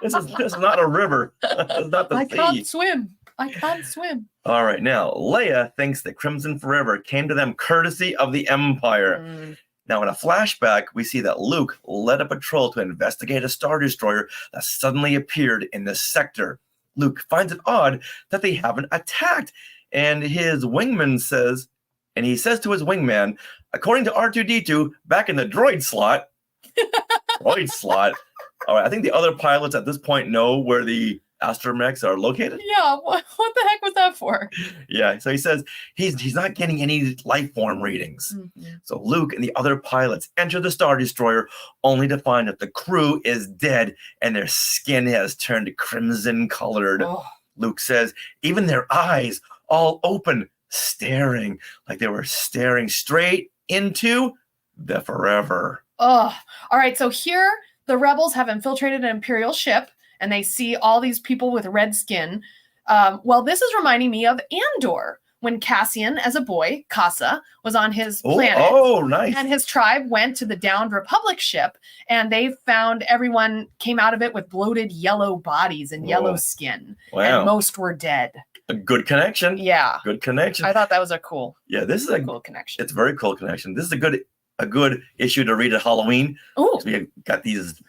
this is not a river. It's not the I sea. can't swim. I can't swim. All right, now Leia thinks that Crimson Forever came to them courtesy of the Empire. Mm, Now, in a flashback, we see that Luke led a patrol to investigate a Star Destroyer that suddenly appeared in this sector. Luke finds it odd that they haven't attacked, and his wingman says, to his wingman, according to R2-D2, back in the droid slot, All right, I think the other pilots at this point know where the astromechs are located. Yeah, what the heck was that for? Yeah, so he says he's not getting any life form readings. Mhm. So Luke and the other pilots enter the Star Destroyer only to find that the crew is dead and their skin has turned crimson colored. Oh, Luke says even their eyes all open, staring like they were staring straight into the forever. oh. All right, so here the rebels have infiltrated an Imperial ship and they see all these people with red skin. Well, this is reminding me of Andor when Cassian, as a boy, Casa, was on his planet. Oh, nice. And his tribe went to the downed Republic ship, and they found everyone came out of it with bloated yellow bodies and yellow Whoa. skin. Wow. And most were dead. A good connection. Yeah. Good connection. I thought that was a cool This is a connection. it's a very cool connection. This is a good issue to read at Halloween. Ooh, We got these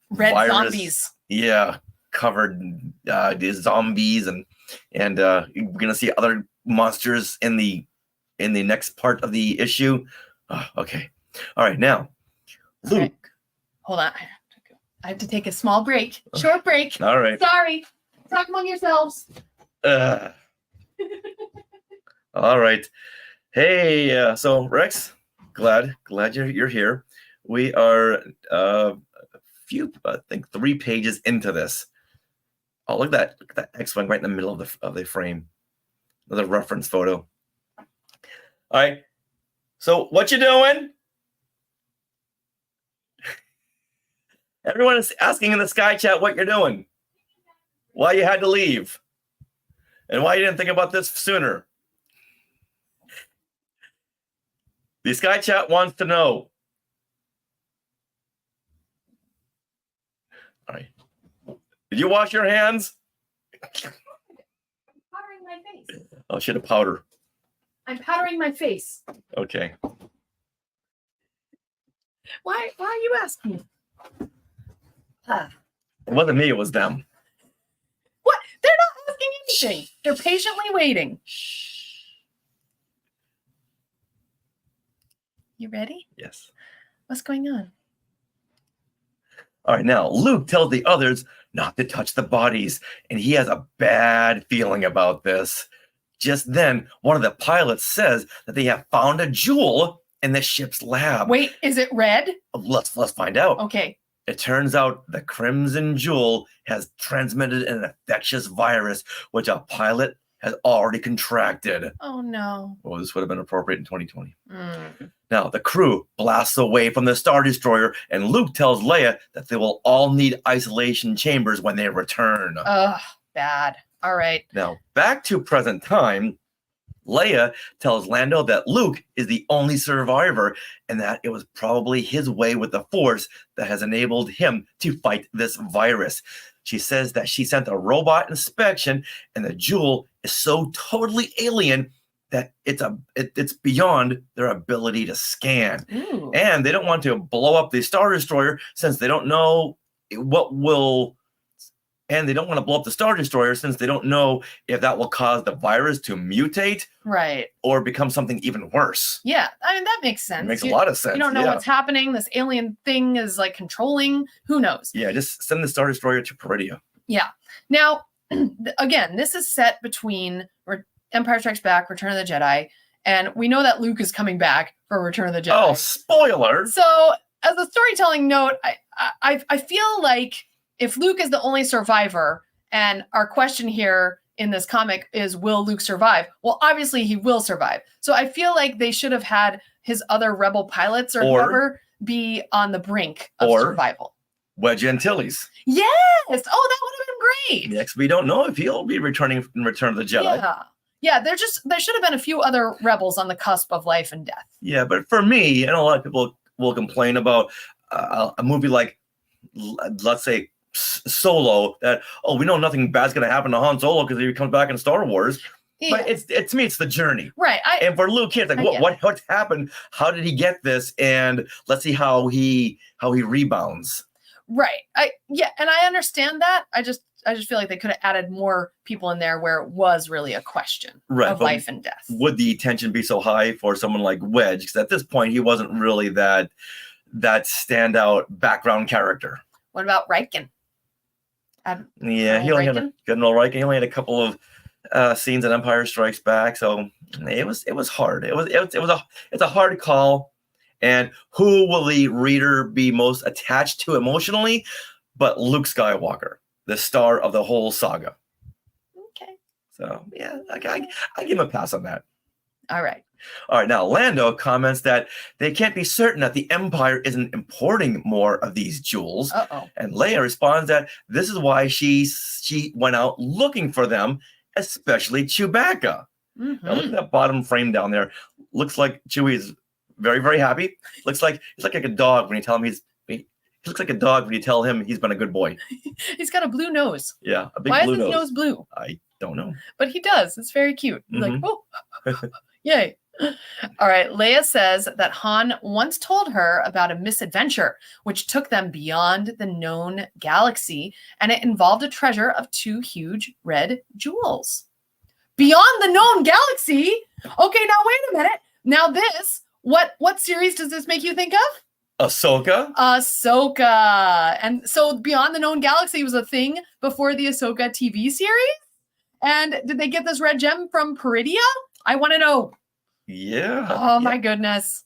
red virus- zombies. Yeah, covered these zombies and we're gonna see other monsters in the next part of the issue. Okay, all right. Now, Luke. Okay. Hold on. I have to take a small break. Short break. All right. Sorry. Talk among yourselves. All right. Hey, so Rex, glad you're here. We are I think 3 pages into this. Oh, look at that X-Wing right in the middle of the frame. Another reference photo. All right. So what you doing? Everyone is asking in the Sky Chat what you're doing. Why you had to leave. And why you didn't think about this sooner. The Sky Chat wants to know. All right. Did you wash your hands? Powdering my face. Oh, shit, a powder. I'm powdering my face. Okay. Why are you asking? It wasn't me, it was them. What? They're not asking anything. They're patiently waiting. You ready? Yes. What's going on? All right, now Luke tells the others not to touch the bodies, and he has a bad feeling about this. Just then, one of the pilots says that they have found a jewel in the ship's lab. Wait, is it red? Let's find out. Okay. It turns out the Crimson Jewel has transmitted an infectious virus, which a pilot has already contracted. Oh no. Well, this would have been appropriate in 2020. Mm. Now, the crew blasts away from the Star Destroyer, and Luke tells Leia that they will all need isolation chambers when they return. Ugh, bad. All right. Now, back to present time, Leia tells Lando that Luke is the only survivor and that it was probably his way with the Force that has enabled him to fight this virus. She says that she sent a robot inspection and the jewel is so totally alien that it's beyond their ability to scan. Ooh. And they don't want to blow up the Star Destroyer since they don't know what will... And they don't want to blow up the Star Destroyer since they don't know if that will cause the virus to mutate Right. or become something even worse. Yeah. I mean, that makes sense. It makes a lot of sense. You don't know yeah. what's happening. This alien thing is like controlling. Who knows? Yeah, just send the Star Destroyer to Peridia. Yeah. Now, again, this is set between Empire Strikes Back, Return of the Jedi, and we know that Luke is coming back for Return of the Jedi. Oh, spoiler! So, as a storytelling note, I feel like if Luke is the only survivor, and our question here in this comic is, will Luke survive? Well, obviously he will survive. So I feel like they should have had his other rebel pilots or whoever be on the brink of survival. Wedge Antilles. Yes! Oh, that would have been great. Next, we don't know if he'll be returning in Return of the Jedi. Yeah. Yeah, there should have been a few other rebels on the cusp of life and death. Yeah, but for me, and a lot of people will complain about a movie like, let's say, Solo, that we know nothing bad's going to happen to Han Solo because he comes back in Star Wars. Yeah. But it's to me, it's the journey. Right. And for Luke, it's like, what happened? How did he get this? And let's see how he rebounds. Right. And I understand that. I just feel like they could have added more people in there where it was really a question of life and death. Would the tension be so high for someone like Wedge? Because at this point, he wasn't really that standout background character. What about Riken? Yeah, he only had Riken? a good old Riken. He only had a couple of scenes in Empire Strikes Back, so it was hard. It's a hard call. And who will the reader be most attached to emotionally? But Luke Skywalker, the star of the whole saga. Okay. So yeah, I give him a pass on that. All right. All right, now Lando comments that they can't be certain that the Empire isn't importing more of these jewels. Uh-oh. And Leia responds that this is why she went out looking for them, especially Chewbacca. Mhm. Now look at that bottom frame down there. Looks like Chewie is very, very happy. Looks like he's like a dog when you tell him he looks like a dog when you tell him he's been a good boy. He's got a blue nose. Yeah, a big Why blue is his nose. nose blue? I don't know. But he does. It's very cute. He's like, Mhm. oh, yay. All right. Leia says that Han once told her about a misadventure which took them beyond the known galaxy, and it involved a treasure of 2 huge red jewels. Beyond the known galaxy? Okay, now wait a minute. Now this, what series does this make you think of? Ahsoka? Ahsoka. And so Beyond the Known Galaxy was a thing before the Ahsoka TV series? And did they get this red gem from Peridia? I want to know. Yeah. Oh my goodness.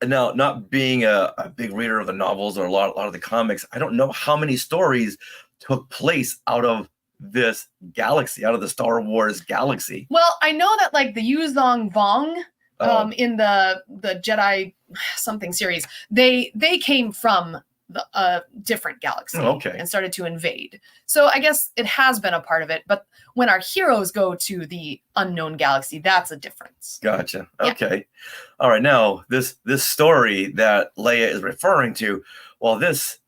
Now, not being a big reader of the novels or a lot of the comics, I don't know how many stories took place out of this galaxy, out of the Star Wars galaxy. Well, I know that like the Yuzong Vong in the Jedi something series, they came from the different galaxy Okay. and started to invade. So I guess it has been a part of it, but when our heroes go to the unknown galaxy, that's a difference. Gotcha. Yeah. Okay. All right. Now, this story that Leia is referring to, well, this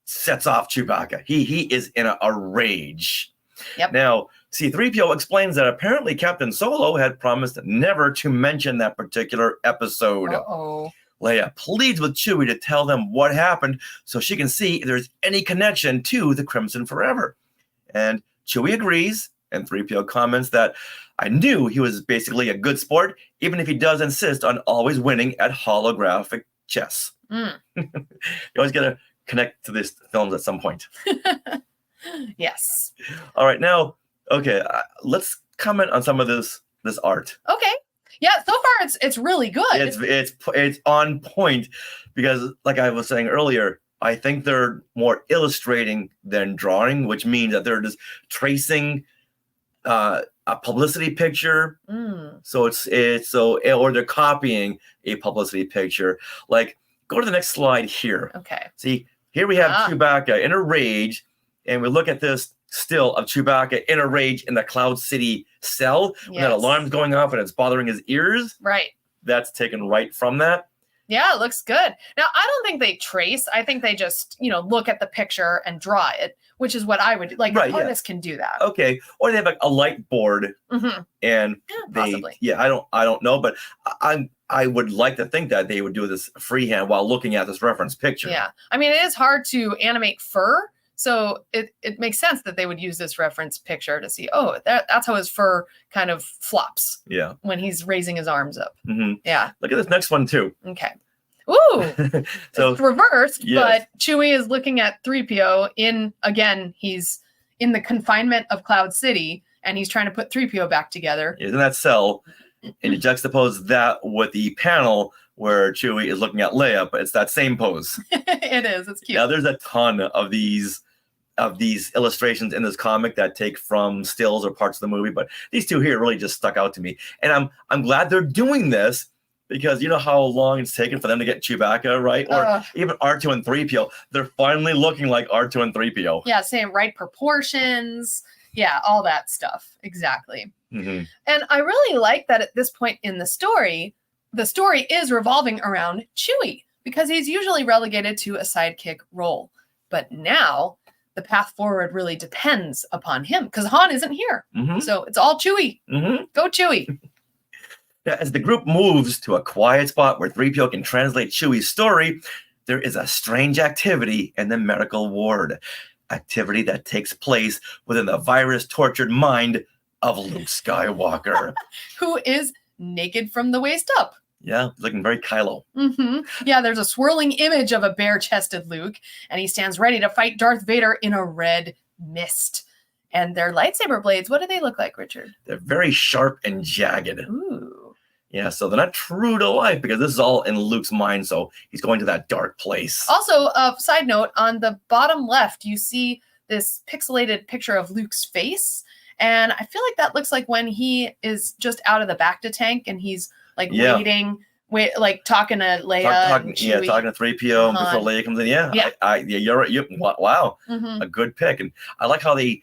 sets off Chewbacca. He is in a rage. Yep. Now, C-3PO explains that apparently Captain Solo had promised never to mention that particular episode. Uh-oh. Leia pleads with Chewie to tell them what happened so she can see if there's any connection to the Crimson Forever. And Chewie agrees, and 3PO comments that I knew he was basically a good sport, even if he does insist on always winning at holographic chess. Mm. You always got to connect to these films at some point. Yes. All right, now, okay, let's comment on some of this art. Okay. Yeah, so far it's really good. It's on point because, like I was saying earlier, I think they're more illustrating than drawing, which means that they're just tracing a publicity picture. Mm. Or they're copying a publicity picture. Like, go to the next slide here. Okay. See, here we have Chewbacca in a rage, and we look at this still of Chewbacca in a rage in the Cloud City cell. When that Yes. alarm's going off and it's bothering his ears. Right. That's taken right from that. Yeah, it looks good. Now, I don't think they trace. I think they just, look at the picture and draw it, which is what I would like. Right, yeah. Artists can do that. Okay, or they have like a light board, Mhm. and Yeah, they, possibly. I don't know, but I would like to think that they would do this freehand while looking at this reference picture. Yeah. I mean, it is hard to animate fur. So it makes sense that they would use this reference picture to see, that's how his fur kind of flops Yeah. when he's raising his arms up. hmm Yeah. Look at this next one too. Okay. Ooh. So It's reversed, yes. but Chewie is looking at 3PO he's in the confinement of Cloud City and he's trying to put 3PO back together. is in that cell, and you juxtapose that with the panel where Chewie is looking at Leia, but it's that same pose. It is. It's cute. Now, there's a ton of these illustrations in this comic that take from stills or parts of the movie, but these two here really just stuck out to me. And I'm glad they're doing this because you know how long it's taken for them to get Chewbacca, right? Or even R2 and 3PO. They're finally looking like R2 and 3PO. Yeah, same right proportions. Yeah, all that stuff. Exactly. Mm-hmm. And I really like that at this point in the story is revolving around Chewie because he's usually relegated to a sidekick role. But now the path forward really depends upon him because Han isn't here. Mm-hmm. So it's all Chewie. Mm-hmm. Go Chewie. As the group moves to a quiet spot where 3PO can translate Chewie's story, there is a strange activity in the medical ward. Activity that takes place within the virus-tortured mind of Luke Skywalker. Who is naked from the waist up. Yeah, looking very Kylo. Yeah, there's a swirling image of a bare-chested Luke, and he stands ready to fight Darth Vader in a red mist. And their lightsaber blades, what do they look like, Richard? They're very sharp and jagged. Ooh. Yeah, so they're not true to life because this is all in Luke's mind. So he's going to that dark place. Also, side note, on the bottom left, you see this pixelated picture of Luke's face. And I feel like that looks like when he is just out of the Bacta tank and he's like waiting, like talking to Leia. Talking to 3PO before Leia comes in. Yeah, yeah, you're right. Wow, a good pick. And I like how they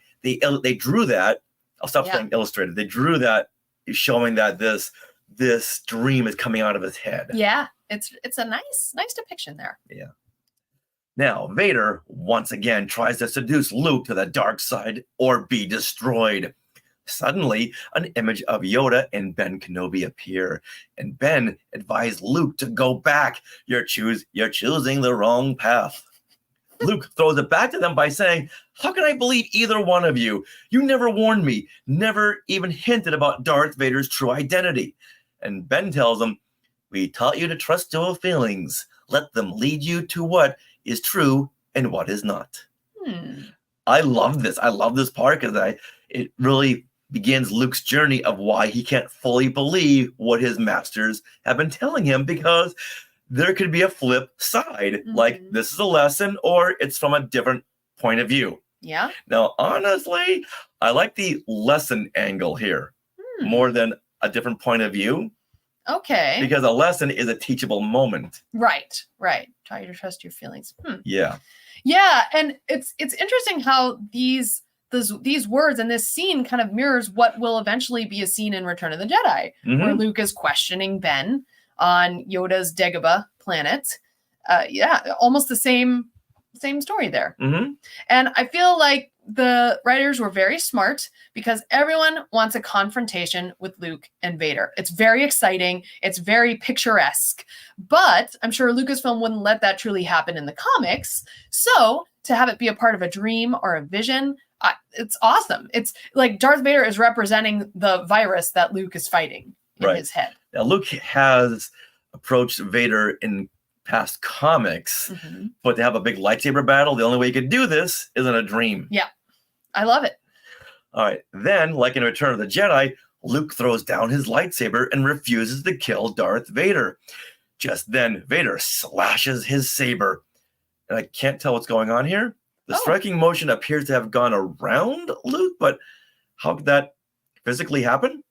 drew that. I'll stop saying illustrated. They drew that, showing that this dream is coming out of his head. Yeah, it's a nice depiction there. Yeah. Now, Vader once again tries to seduce Luke to the dark side or be destroyed. Suddenly, an image of Yoda and Ben Kenobi appear, and Ben advised Luke to go back. You're choosing the wrong path. Luke throws it back to them by saying, how can I believe either one of you? You never warned me, never even hinted about Darth Vader's true identity. And Ben tells him, we taught you to trust your feelings. Let them lead you to what is true and what is not. I love this. I love this part because it really begins Luke's journey of why he can't fully believe what his masters have been telling him, because there could be a flip side, like this is a lesson or it's from a different point of view. Yeah. Now, honestly, I like the lesson angle here more than a different point of view. Okay. Because a lesson is a teachable moment. Right. Try to trust your feelings. Yeah. Yeah, and it's interesting how these words and this scene kind of mirrors what will eventually be a scene in Return of the Jedi, where Luke is questioning Ben on Yoda's Dagobah planet. Almost the same story there. And I feel like the writers were very smart because everyone wants a confrontation with Luke and Vader. It's very exciting. It's very picturesque. But I'm sure Lucasfilm wouldn't let that truly happen in the comics. So to have it be a part of a dream or a vision, it's awesome. It's like Darth Vader is representing the virus that Luke is fighting in his head. Now, Luke has approached Vader in past comics, but to have a big lightsaber battle, the only way you could do this is in a dream. Yeah, I love it. All right. Then, like in Return of the Jedi, Luke throws down his lightsaber and refuses to kill Darth Vader. Just then, Vader slashes his saber. And I can't tell what's going on here. The striking motion appears to have gone around Luke, but how could that physically happen?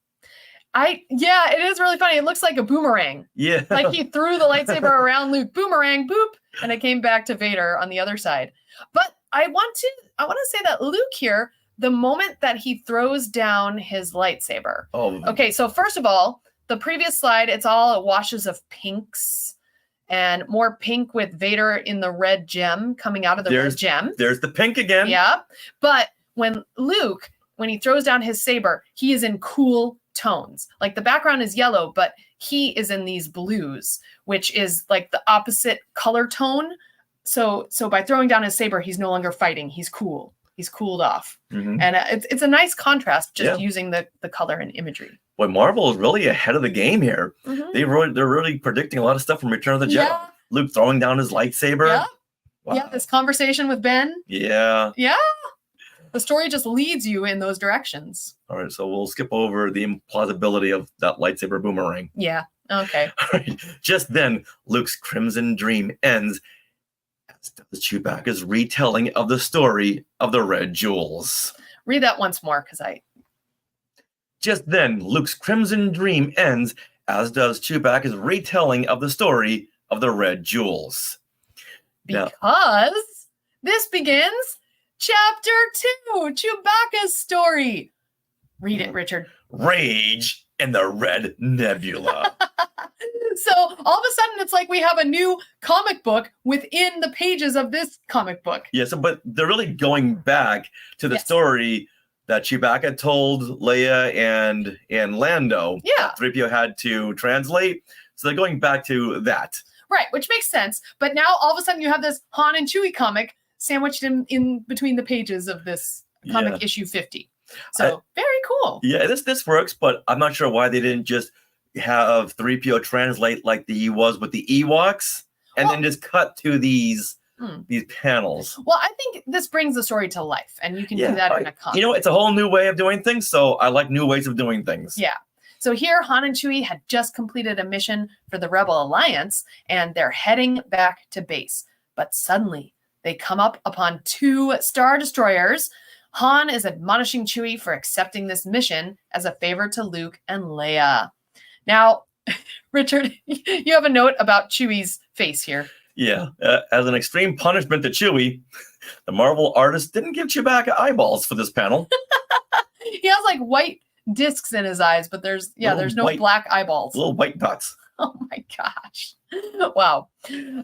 It is really funny. It looks like a boomerang. Yeah. Like he threw the lightsaber around Luke, boomerang, boop, and it came back to Vader on the other side. But I want to say that Luke here, the moment that he throws down his lightsaber. Okay, so first of all, the previous slide, it's all washes of pinks and more pink with Vader in the red gem coming out of the red gem. There's the pink again. Yeah. But when he throws down his saber, he is in cool tones. Like the background is yellow, but he is in these blues, which is like the opposite color tone. So by throwing down his saber, he's no longer fighting. He's cool. He's cooled off. And it's a nice contrast just using the color and imagery. Boy, Marvel is really ahead of the game here. They're really predicting a lot of stuff from Return of the Jedi. Yeah. Luke throwing down his lightsaber. Yeah. Wow. Yeah, this conversation with Ben. Yeah. Yeah. The story just leads you in those directions. All right, so we'll skip over the implausibility of that lightsaber boomerang. Yeah. Okay. All right. Just then, Luke's crimson dream ends as does Chewbacca's retelling of the story of the Red Jewels. Read that once more, because Just then, Luke's crimson dream ends, as does Chewbacca's retelling of the story of the Red Jewels. Because this begins Chapter 2, Chewbacca's story. Read it, Richard. Rage in the Red Nebula. So all of a sudden, it's like we have a new comic book within the pages of this comic book. Yes, but they're really going back to the story that Chewbacca told Leia and Lando. Yeah. 3PO had to translate. So they're going back to that. Right, which makes sense. But now all of a sudden you have this Han and Chewie comic sandwiched in between the pages of this comic issue 50. So very cool. Yeah, this works, but I'm not sure why they didn't just have 3PO translate like the was with the Ewoks, and then just cut to these panels. Well, I think this brings the story to life, and you can do that in a comic. You know, it's a whole new way of doing things, so I like new ways of doing things. Yeah. So here, Han and Chewie had just completed a mission for the Rebel Alliance, and they're heading back to base. But suddenly, they come up upon 2 Star Destroyers. Han is admonishing Chewie for accepting this mission as a favor to Luke and Leia. Now, Richard, you have a note about Chewie's face here. Yeah, as an extreme punishment to Chewie, the Marvel artist didn't give Chewbacca eyeballs for this panel. He has like white discs in his eyes, but there's no black eyeballs. Little white dots. Oh my gosh. Wow.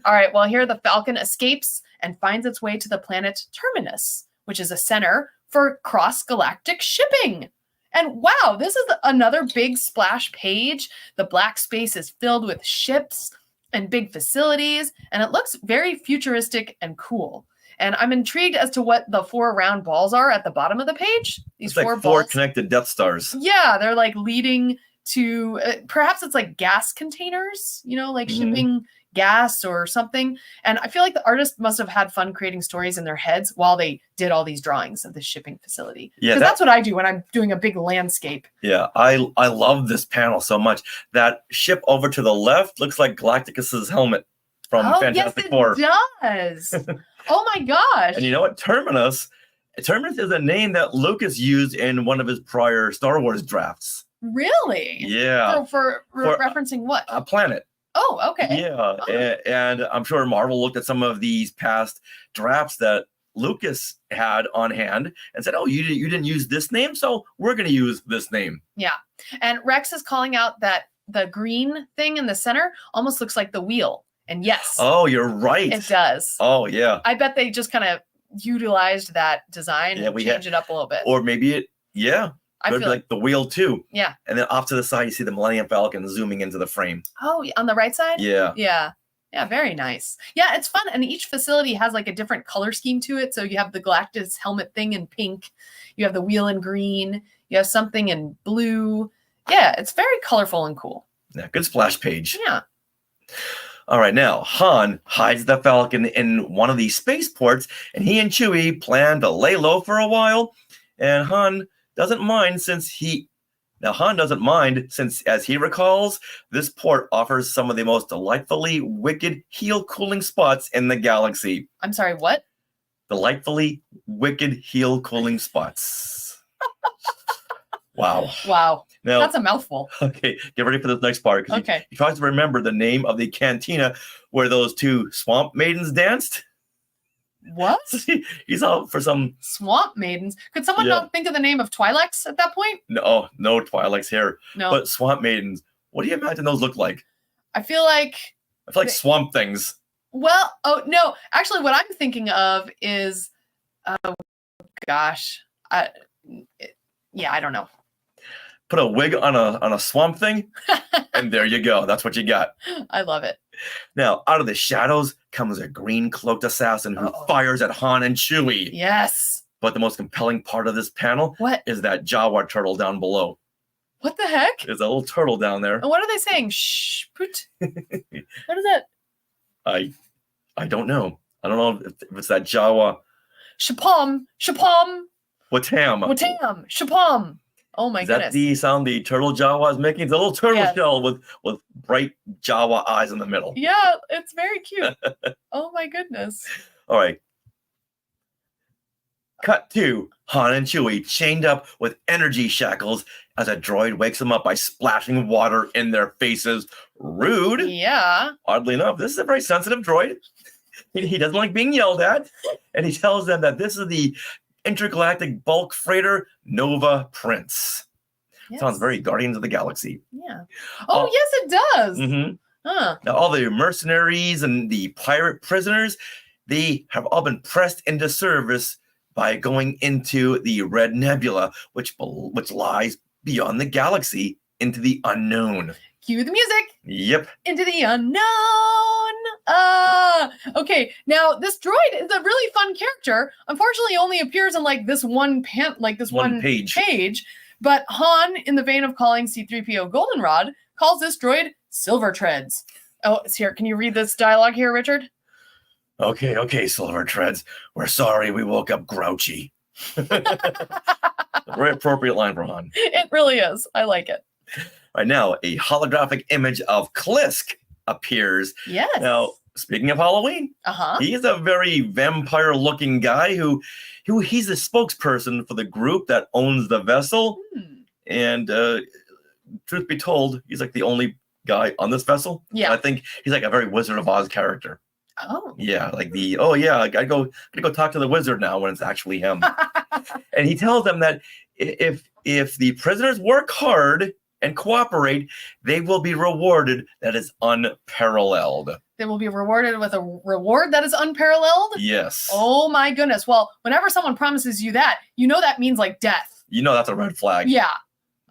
All right. Well, here the Falcon escapes and finds its way to the planet Terminus, which is a center for cross-galactic shipping. And wow, this is another big splash page. The black space is filled with ships and big facilities, and it looks very futuristic and cool. And I'm intrigued as to what the 4 round balls are at the bottom of the page. These it's like 4 4 balls. connected Death Stars. Yeah, they're like leading to perhaps it's like gas containers, you know, like shipping gas or something. And I feel like the artist must have had fun creating stories in their heads while they did all these drawings of the shipping facility. Yeah, that's what I do when I'm doing a big landscape. Yeah, I love this panel so much. That ship over to the left looks like Galacticus's helmet from Fantastic Four. Yes, it does. Oh my gosh. And you know what? Terminus is a name that Lucas used in one of his prior Star Wars drafts. Really? Yeah. For referencing what? A planet. Oh, okay. Yeah. Oh. And I'm sure Marvel looked at some of these past drafts that Lucas had on hand and said, oh, you didn't use this name, so we're going to use this name. Yeah. And Rex is calling out that the green thing in the center almost looks like the wheel. And yes. Oh, you're right. It does. Oh, yeah. I bet they just kind of utilized that design and changed it up a little bit. Or maybe I feel like the wheel too. Yeah. And then off to the side, you see the Millennium Falcon zooming into the frame. Oh, on the right side? Yeah. Yeah. Yeah, very nice. Yeah, it's fun. And each facility has like a different color scheme to it. So you have the Galactus helmet thing in pink. You have the wheel in green. You have something in blue. Yeah, it's very colorful and cool. Yeah, good splash page. Yeah. All right, now Han hides the Falcon in one of these spaceports, and he and Chewie plan to lay low for a while. And Han doesn't mind since, as he recalls, this port offers some of the most delightfully wicked heel cooling spots in the galaxy. I'm sorry, what? Delightfully wicked heel cooling spots. Wow. Wow. Now, that's a mouthful. Okay, get ready for this next part. Okay. He tries to remember the name of the cantina where those 2 swamp maidens danced. What? He's out for some swamp maidens. Could someone not think of the name of Twi'leks at that point? No Twi'leks here. No. But swamp maidens. What do you imagine those look like? I feel like swamp things. Well, oh no. Actually, what I'm thinking of is, oh gosh, I don't know. Put a wig on a swamp thing, and there you go. That's what you got. I love it. Now, out of the shadows comes a green cloaked assassin who fires at Han and Chewie. Yes. But the most compelling part of this panel is that Jawa turtle down below. What the heck? There's a little turtle down there. And what are they saying? Shh, put. What is that? I don't know. I don't know if it's that Jawa. Shapam. Watam. Shapam. Oh my goodness. Is that the sound the turtle Jawa is making? It's a little turtle shell with bright Jawa eyes in the middle. Yeah, it's very cute. Oh my goodness. All right. Cut to Han and Chewie chained up with energy shackles as a droid wakes them up by splashing water in their faces. Rude. Yeah. Oddly enough, this is a very sensitive droid. He doesn't like being yelled at. And he tells them that this is the intergalactic bulk freighter Nova Prince. Yes. Sounds very Guardians of the Galaxy. Yeah. Oh, yes, it does. Mm-hmm. Huh. Now, all the mercenaries and the pirate prisoners, they have all been pressed into service by going into the Red Nebula, which lies beyond the galaxy into the unknown. Cue the music. Yep. Into the unknown. Okay. Now this droid is a really fun character. Unfortunately, only appears in like this one page. But Han, in the vein of calling C-3PO Goldenrod, calls this droid Silver Treads. Oh, it's here. Can you read this dialogue here, Richard? Okay, Silver Treads. We're sorry we woke up grouchy. Very appropriate line for Han. It really is. I like it. Right now, a holographic image of Klisk appears. Yes. Now, speaking of Halloween, Uh-huh. he is a very vampire-looking guy who he's the spokesperson for the group that owns the vessel. And truth be told, he's like the only guy on this vessel. Yeah. I think he's like a very Wizard of Oz character. Oh. Yeah, like I gotta go talk to the wizard now when it's actually him. And he tells them that if the prisoners work hard and cooperate, they will be rewarded that is unparalleled. They will be rewarded with a reward that is unparalleled? Yes. Oh my goodness. Well, whenever someone promises you that, you know that means like death. You know that's a red flag. Yeah.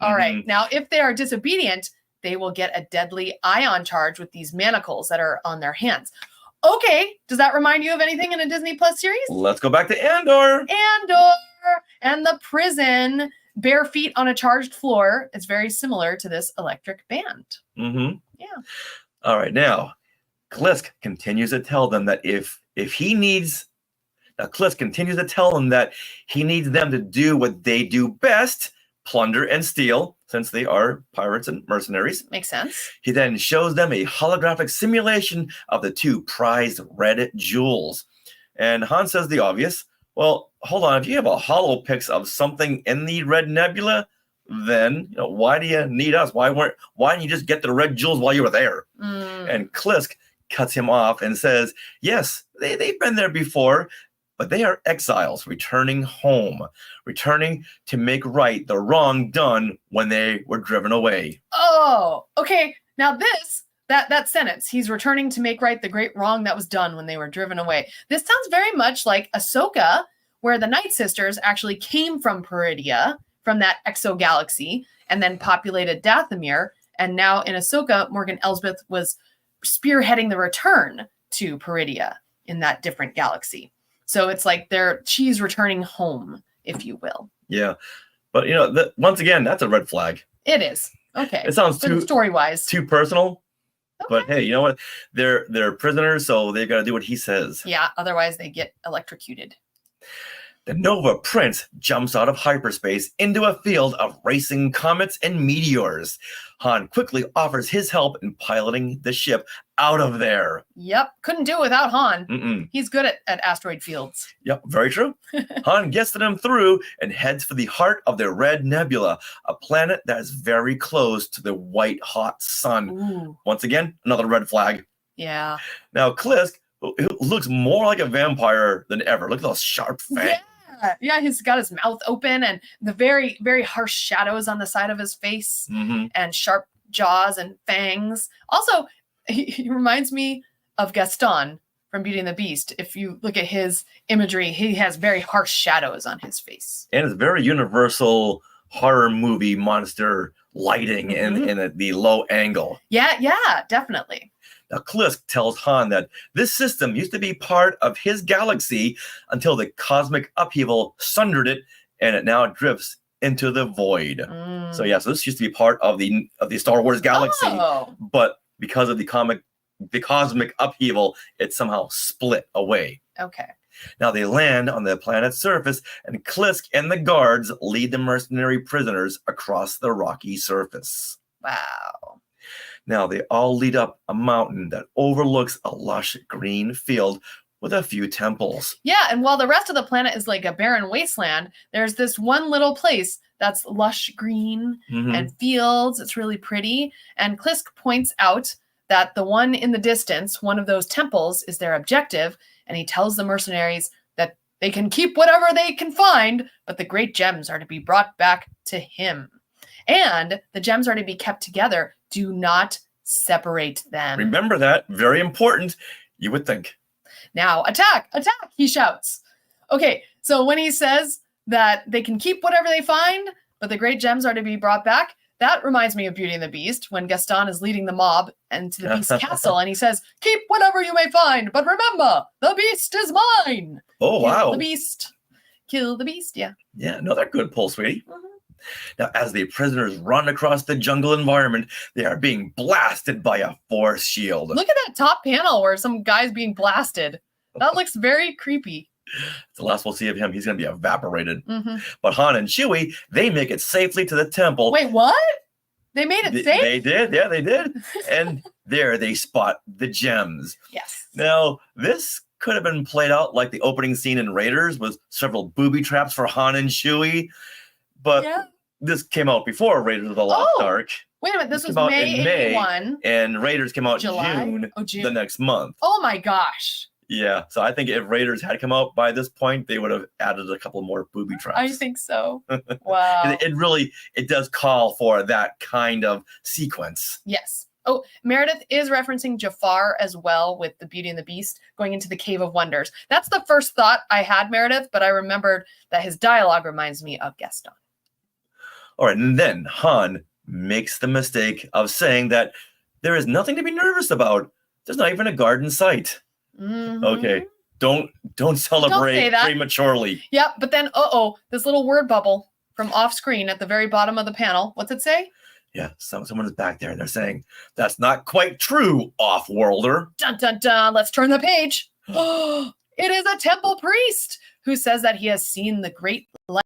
All right. Mhm. Now, if they are disobedient, they will get a deadly ion charge with these manacles that are on their hands. Okay. Does that remind you of anything in a Disney Plus series? Let's go back to Andor. Andor and the prison, bare feet on a charged floor. It's very similar to this electric band. Mm-hmm. Yeah. All right. Now, Klisk continues to tell them that Klisk continues to tell them that he needs them to do what they do best, plunder and steal, since they are pirates and mercenaries. Makes sense. He then shows them a holographic simulation of the two prized red jewels. And Han says the obvious. Well, hold on. If you have a holo pix of something in the red nebula, then why do you need us? Why didn't you just get the red jewels while you were there? And Klisk cuts him off and says, yes, they've been there before, but they are exiles returning home, returning to make right the wrong done when they were driven away. Oh, okay. Now that sentence, he's returning to make right the great wrong that was done when they were driven away. This sounds very much like Ahsoka, where the Night Sisters actually came from Peridia, from that exogalaxy, and then populated Dathomir. And now in Ahsoka, Morgan Elsbeth was spearheading the return to Peridia in that different galaxy. So it's like she's returning home, if you will. Yeah. But, once again, that's a red flag. It is. Okay. It sounds too story-wise. too personal. Okay. But hey, you know what? They're prisoners, so they've got to do what he says. Yeah, otherwise they get electrocuted. The Nova Prince jumps out of hyperspace into a field of racing comets and meteors. Han quickly offers his help in piloting the ship out of there. Yep. Couldn't do it without Han. Mm-mm. He's good at asteroid fields. Yep, very true. Han gets them through and heads for the heart of the Red Nebula, a planet that is very close to the white hot sun. Ooh. Once again, another red flag. Yeah. Now, Klisk looks more like a vampire than ever. Look at those sharp fangs. Yeah, he's got his mouth open and the very, very harsh shadows on the side of his face Mm-hmm. and sharp jaws and fangs. Also, he reminds me of Gaston from Beauty and the Beast. If you look at his imagery, he has very harsh shadows on his face. And it's very universal horror movie monster lighting in the low angle. Yeah, definitely. Now, Klisk tells Han that this system used to be part of his galaxy until the cosmic upheaval sundered it, and it now drifts into the void. So this used to be part of the Star Wars galaxy, Oh. but because of the cosmic upheaval, it somehow split away. Okay. Now they land on the planet's surface, and Klisk and the guards lead the mercenary prisoners across the rocky surface. Wow. Now they all lead up a mountain that overlooks a lush green field with a few temples. Yeah, and while the rest of the planet is like a barren wasteland, there's this one little place that's lush green Mhm. and fields. It's really pretty. And Klisk points out that the one in the distance, one of those temples, is their objective. And he tells the mercenaries that they can keep whatever they can find, but the great gems are to be brought back to him. And the gems are to be kept together. Do not separate them. Remember that. Very important, you would think. Now, attack, he shouts. Okay, so when he says that they can keep whatever they find, but the great gems are to be brought back, that reminds me of Beauty and the Beast, when Gaston is leading the mob into the Beast's castle, and he says, keep whatever you may find, but remember, the Beast is mine. Oh, Kill wow. the Beast. Kill the Beast, yeah. Yeah, another good pull, sweetie. Mhm. Now, as the prisoners run across the jungle environment, they are being blasted by a force shield. Look at that top panel where some guy's being blasted. That looks very creepy. It's the last we'll see of him. He's going to be evaporated. Mm-hmm. But Han and Chewie, they make it safely to the temple. Wait, what? They made it safe? They did. Yeah, they did. And there they spot the gems. Yes. Now, this could have been played out like the opening scene in Raiders with several booby traps for Han and Chewie. But Yeah. this came out before Raiders of the Lost Oh, Ark. Wait a minute. This This was came out May in May. 81. And Raiders came out July? June, Oh, June. the next month. Oh my gosh. Yeah, so I think if Raiders had come out by this point, they would have added a couple more booby traps. I think so. Wow. It does call for that kind of sequence. Yes. Oh, Meredith is referencing Jafar as well with the Beauty and the Beast going into the Cave of Wonders. That's the first thought I had, Meredith, but I remembered that his dialogue reminds me of Gaston. All right, and then Han makes the mistake of saying that there is nothing to be nervous about. There's not even a guard in sight. Mhm. Okay, don't celebrate that. prematurely. Yep, but then, this little word bubble from off screen at the very bottom of the panel. What's it say? Yeah, someone is back there and they're saying, that's not quite true, off-worlder. Dun, dun, dun. Let's turn the page. It is a temple priest who says that he has seen the great life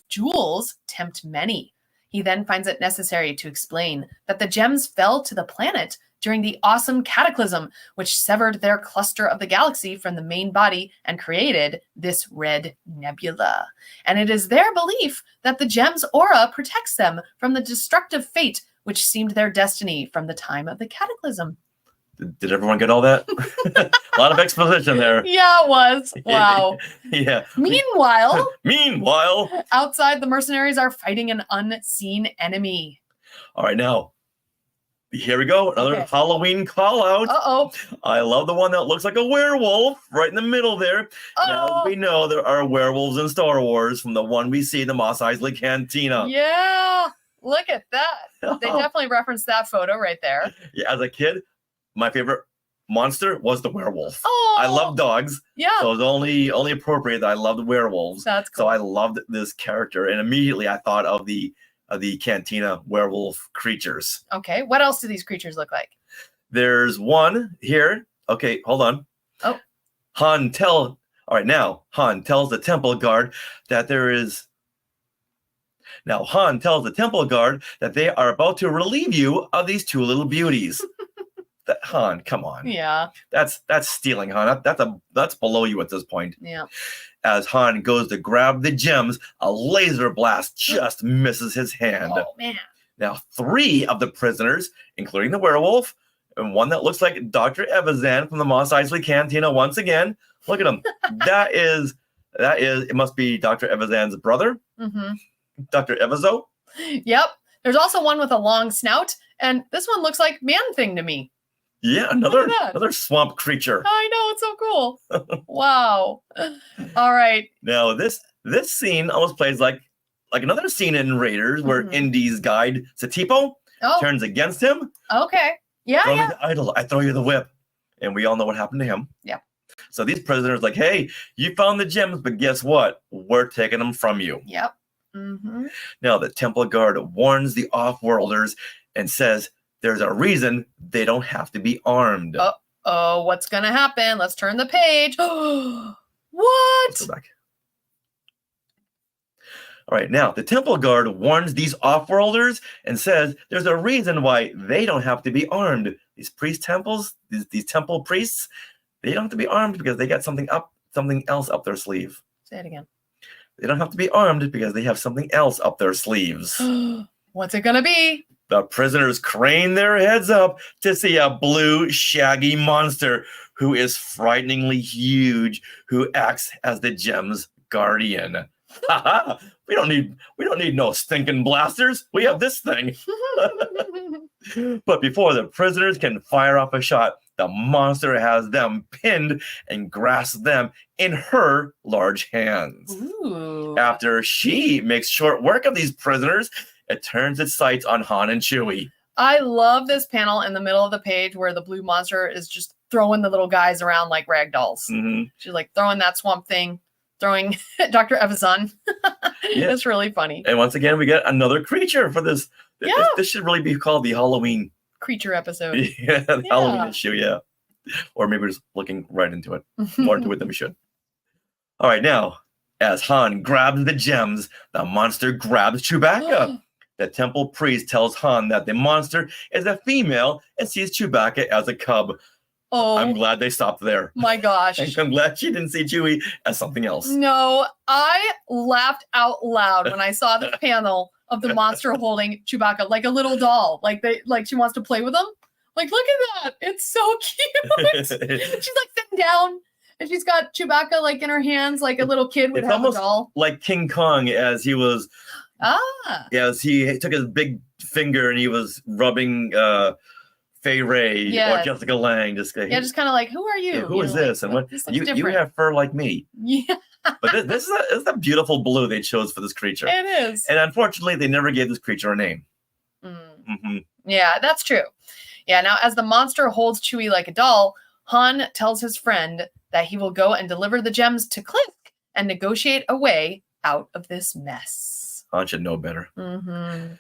jewels tempt many. He then finds it necessary to explain that the gems fell to the planet during the awesome cataclysm, which severed their cluster of the galaxy from the main body and created this red nebula. And it is their belief that the gem's aura protects them from the destructive fate which seemed their destiny from the time of the cataclysm. Did everyone get all that? A lot of exposition there. Yeah, it was. Wow. Yeah. Meanwhile, Meanwhile, outside, the mercenaries are fighting an unseen enemy. all right, now, here we go. Another Okay. Halloween call out. Uh-oh. I love the one that looks like a werewolf right in the middle there. Now, Oh, we know there are werewolves in Star Wars from the one we see in the Mos Eisley Cantina. yeah. Look at that. They definitely referenced that photo right there. Yeah, as a kid, my favorite monster was the werewolf. Oh, I love dogs, Yeah, so it's only appropriate that I loved werewolves. that's cool. So I loved this character, and immediately I thought of the Cantina werewolf creatures. Okay, what else do these creatures look like? There's one here. Okay, hold on. Oh. Han tells the temple guard that Han tells the temple guard that they are about to relieve you of these two little beauties. Han, come on. Yeah, That's stealing, Han. That's below you at this point. yeah. As Han goes to grab the gems, a laser blast just misses his hand. Oh, man. Now, 3 of the prisoners, including the werewolf, and one that looks like Dr. Evazan from the Mos Eisley Cantina once again. Look at him. It must be Dr. Evazan's brother, Mm-hmm. Dr. Evazo. Yep. There's also one with a long snout, and this one looks like Man-Thing to me. Yeah, Look at that. another swamp creature. I know, it's so cool. Wow. All right. Now, this scene almost plays like another scene in Raiders where Mhm. Indy's guide, Satipo, Oh, turns against him. okay. Yeah, Throw me yeah. the idol, I throw you the whip. And we all know what happened to him. Yeah. So these prisoners like, hey, you found the gems, but guess what? We're taking them from you. Yep. Mm-hmm. Now, the temple guard warns the off-worlders and says there's a reason they don't have to be armed. Oh, what's going to happen? Let's turn the page. Let's What? go back. All right, now the temple guard warns these off-worlders and says there's a reason why they don't have to be armed. These these temple priests, they don't have to be armed because they got something else up their sleeve. Say it again. They don't have to be armed because they have something else up their sleeves. What's it going to be? The prisoners crane their heads up to see a blue, shaggy monster who is frighteningly huge, who acts as the gem's guardian. Haha! We don't need no stinking blasters. We have this thing. But before the prisoners can fire off a shot, the monster has them pinned and grasps them in her large hands. Ooh. After she makes short work of these prisoners, it turns its sights on Han and Chewie. I love this panel in the middle of the page where the blue monster is just throwing the little guys around like rag dolls. Mhm. She's like throwing that swamp thing throwing Dr. Evazan. Yeah. It's really funny. And once again, we get another creature for this. Yeah. This should really be called the Halloween. Creature episode. Yeah, the Yeah. Halloween issue, yeah. Or maybe we're just looking right into it. More into it than we should. All right, now, as Han grabs the gems, the monster grabs Chewbacca. The temple priest tells Han that the monster is a female and sees Chewbacca as a cub. Oh I'm glad they stopped there. my gosh. And I'm glad she didn't see Chewie as something else. No, I laughed out loud when I saw the panel of the monster holding Chewbacca like a little doll. Like she wants to play with him. Like, look at that. It's so cute. She's like sitting down and she's got Chewbacca like in her hands like a little kid would It's have a almost doll. like King Kong as he was, Ah. as he took his big finger and he was rubbing Fay Ray Yeah. or Jessica Lange. Just Just kind of like, who are you? who is You know, this? And what this looks you different. have fur like me. Yeah, But this is a beautiful blue they chose for this creature. it is. And unfortunately, they never gave this creature a name. Mm. Hmm. Yeah, that's true. Yeah, now as the monster holds Chewie like a doll, Han tells his friend that he will go and deliver the gems to Clisk and negotiate a way out of this mess. Han should know better. Mm-hmm.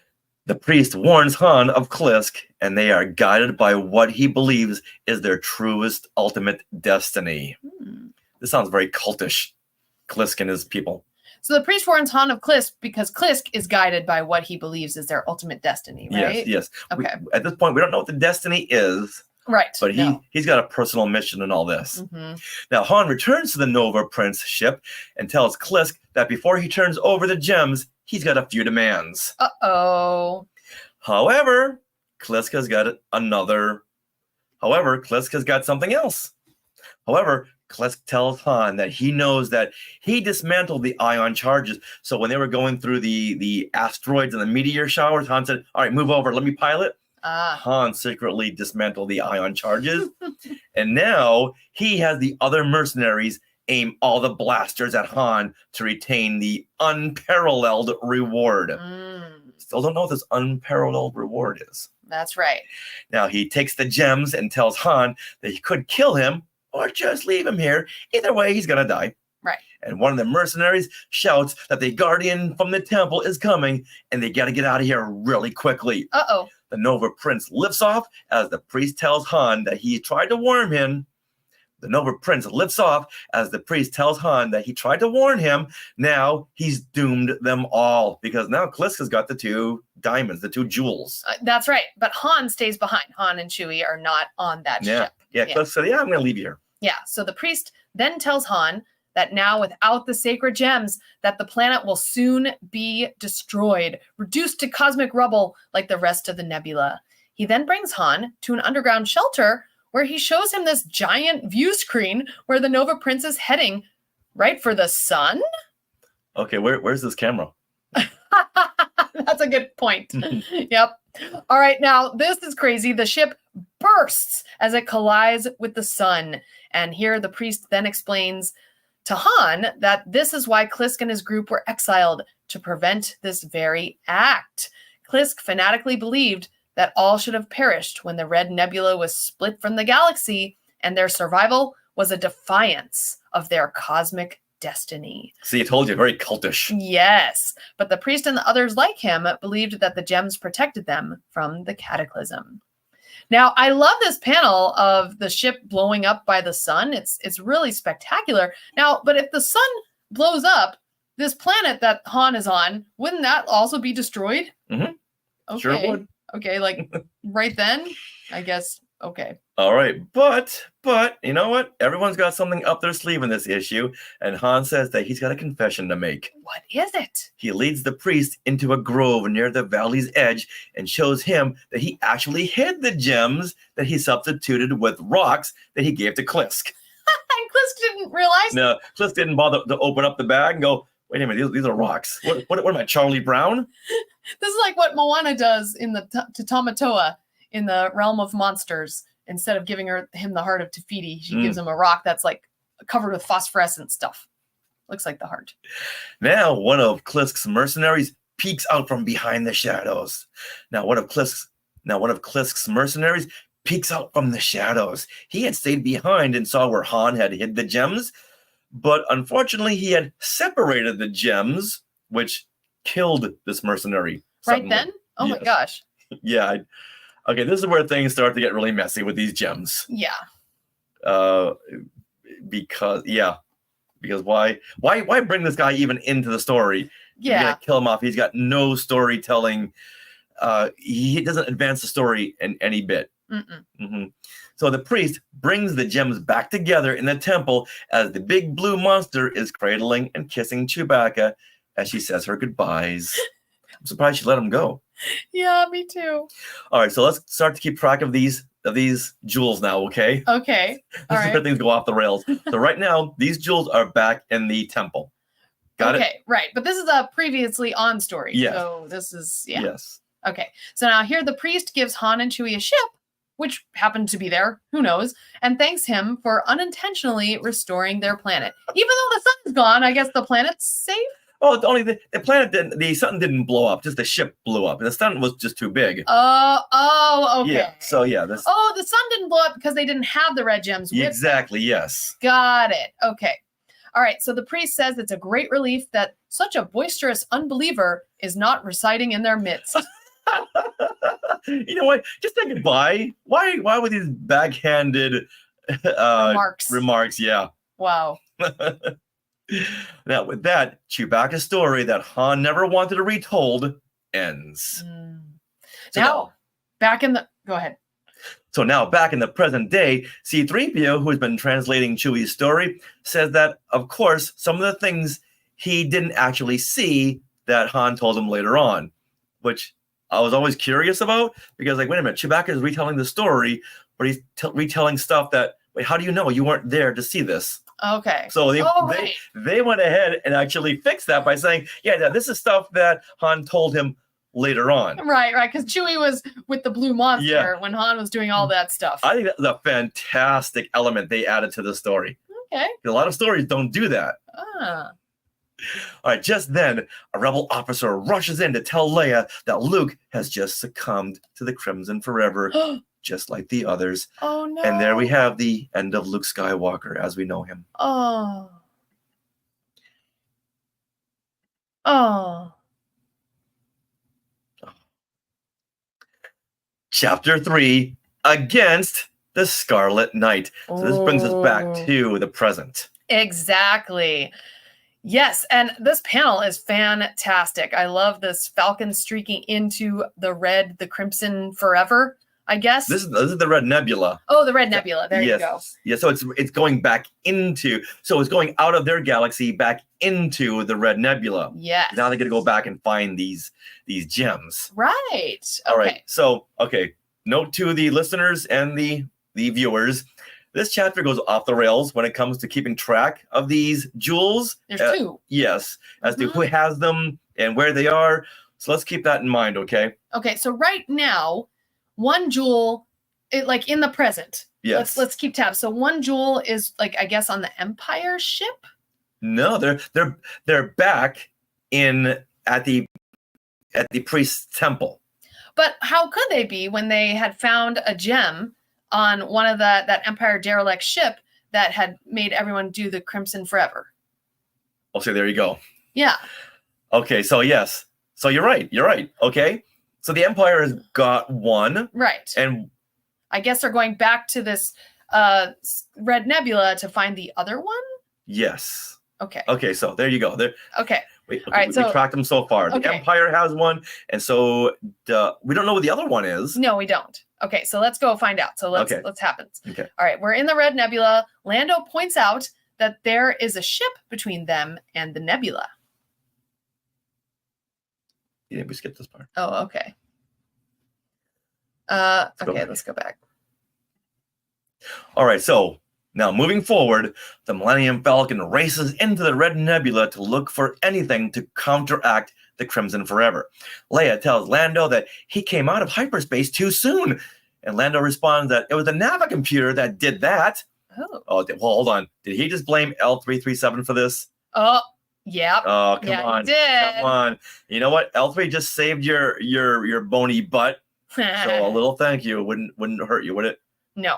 The priest warns Han of Klisk, and they are guided by what he believes is their truest, ultimate destiny. This sounds very cultish. Klisk and his people. So the priest warns Han of Clisk because Clisk is guided by what he believes is their ultimate destiny, right? Yes. Okay. At this point, we don't know what the destiny is, Right. but no. he's got a personal mission in all this. Mhm. Now, Han returns to the Nova Prince ship and tells Klisk that before he turns over the gems, he's got a few demands. Uh-oh. However, Klisk has got something else. However, Klisk tells Han that he knows that he dismantled the ion charges. So when they were going through the asteroids and the meteor showers, Han said, all right, move over, let me pilot. Ah. Han secretly dismantled the ion charges. And now he has the other mercenaries aim all the blasters at Han to retain the unparalleled reward. Still don't know what this unparalleled reward is. That's right. Now he takes the gems and tells Han that he could kill him or just leave him here. Either way, he's going to die. Right. And one of the mercenaries shouts that the guardian from the temple is coming and they got to get out of here really quickly. Uh-oh. The Nova Prince lifts off as the priest tells Han that he tried to warn him. The Nova Prince lifts off as the priest tells Han that he tried to warn him. Now he's doomed them all because now Klisk has got the two diamonds, the two jewels. That's right. But Han stays behind. Han and Chewie are not on that ship. Yeah, Klisk said, I'm going to leave you here. Yeah, so the priest then tells Han that now without the sacred gems, that the planet will soon be destroyed, reduced to cosmic rubble like the rest of the nebula. He then brings Han to an underground shelter where he shows him this giant view screen where the Nova Prince is heading right for the sun. Okay, where's this camera? That's a good point. Yep. All right, now this is crazy. The ship bursts as it collides with the sun. And here the priest then explains to Han that this is why Klisk and his group were exiled, to prevent this very act. Klisk fanatically believed that all should have perished when the Red Nebula was split from the galaxy, and their survival was a defiance of their cosmic destiny. See, I told you, very cultish. Yes, but the priest and the others like him believed that the gems protected them from the cataclysm. Now, I love this panel of the ship blowing up by the sun. It's really spectacular. Now, but if the sun blows up, this planet that Han is on, wouldn't that also be destroyed? Mhm. Okay. Sure would. Okay, like right then, I guess. Okay. All right, but you know what? Everyone's got something up their sleeve in this issue, and Han says that he's got a confession to make. What is it? He leads the priest into a grove near the valley's edge and shows him that he actually hid the gems that he substituted with rocks that he gave to Klisk. And Klisk didn't realize. No, Klisk didn't bother to open up the bag and go, wait a minute, these are rocks. What am I, Charlie Brown? This is like what Moana does in the to Tamatoa in the realm of monsters. Instead of giving him the heart of Te Fiti, she gives him a rock that's like covered with phosphorescent stuff. Looks like the heart. Now, one of Klisk's mercenaries peeks out from behind the shadows. Now, one of Klisk's mercenaries peeks out from the shadows. He had stayed behind and saw where Han had hid the gems, but unfortunately he had separated the gems, which killed this mercenary. Right suddenly. then? Oh my Yes. gosh. Yeah. Okay, this is where things start to get really messy with these gems. Yeah. Because why bring this guy even into the story? You're Yeah. gonna kill him off. He's got no storytelling. He doesn't advance the story in any bit. Mm-mm. Mhm. So the priest brings the gems back together in the temple as the big blue monster is cradling and kissing Chewbacca as she says her goodbyes. I'm surprised she let him go. Yeah, me too. All right, so let's start to keep track of these jewels now, okay? Okay. This All is where right. things go off the rails. So right now, these jewels are back in the temple. Got it? Okay, right. But this is a previously on story. Yeah. So this is, yeah. Yes. Okay. So now here the priest gives Han and Chewie a ship, which happened to be there, who knows, and thanks him for unintentionally restoring their planet. Even though the sun's gone, I guess the planet's safe? Oh, only the planet didn't, the sun didn't blow up, just the ship blew up. And the sun was just too big. Oh, okay. Yeah. So yeah, this Oh, the sun didn't blow up because they didn't have the red gems with them. exactly, yes. Got it. Okay. All right. So the priest says it's a great relief that such a boisterous unbeliever is not residing in their midst. You know what? Just say goodbye. Why with these backhanded remarks? Yeah. Wow. Now, with that, Chewbacca's story that Han never wanted to retold ends. Mm. So Now, back in the. Go ahead. So now, back in the present day, C-3PO, who has been translating Chewie's story, says that, of course, some of the things he didn't actually see that Han told him later on, which I was always curious about, because, like, wait a minute, Chewbacca is retelling the story, but he's retelling stuff that, wait, how do you know? You weren't there to see this. Okay. So Right. they went ahead and actually fixed that by saying, yeah, this is stuff that Han told him later on. Right. Because Chewie was with the blue monster Yeah. when Han was doing all that stuff. I think that's a fantastic element they added to the story. Okay. A lot of stories don't do that. Ah. All right, just then, a rebel officer rushes in to tell Leia that Luke has just succumbed to the Crimson Forever, just like the others. Oh no. And there we have the end of Luke Skywalker as we know him. Oh. Oh. Chapter 3, Against the Scarlet Knight. So this brings us back Oh. to the present. Exactly. Yes, and this panel is fantastic. I love this Falcon streaking into the Crimson Forever, I guess. This is the Red Nebula. Oh, the Red Nebula. There you go. Yeah, so it's going back into, so it's going out of their galaxy back into the Red Nebula. Yes. Now they're gonna go back and find these gems. Right. All right. Okay. So, note to the listeners and the viewers, this chapter goes off the rails when it comes to keeping track of these jewels. There's two. Yes, as to who has them and where they are. So let's keep that in mind, okay? Okay, so right now, one jewel, like in the present. Yes. Let's keep tabs. So one jewel is like, I guess, on the Empire ship. No, they're back at the priest's temple. But how could they be when they had found a gem on one of that Empire derelict ship that had made everyone do the Crimson Forever? Okay, there you go. Yeah. Okay, so yes. So you're right. Okay. So the Empire has got one. Right. And I guess they're going back to this Red Nebula to find the other one? yes. Okay. Okay, so there you go. There. Okay. Wait, okay, All right, we so- tracked them so far. The okay. Empire has one, and so we don't know what the other one is. No, we don't. Okay, so let's go find out. So let's happen. Okay. All right, we're in the Red Nebula. Lando points out that there is a ship between them and the nebula. Yeah, we skipped this part. Oh, okay. go Okay, back. let's go back. All right, so now moving forward, the Millennium Falcon races into the Red Nebula to look for anything to counteract the Crimson Forever. Leia tells Lando that he came out of hyperspace too soon, and Lando responds that it was the Navicomputer that did that. Oh. Oh, well, hold on. Did he just blame L337 for this? Oh, yeah. Oh, come Yeah, he on. did. Come on. You know what? L3 just saved your bony butt. So a little thank you wouldn't hurt you, would it? No.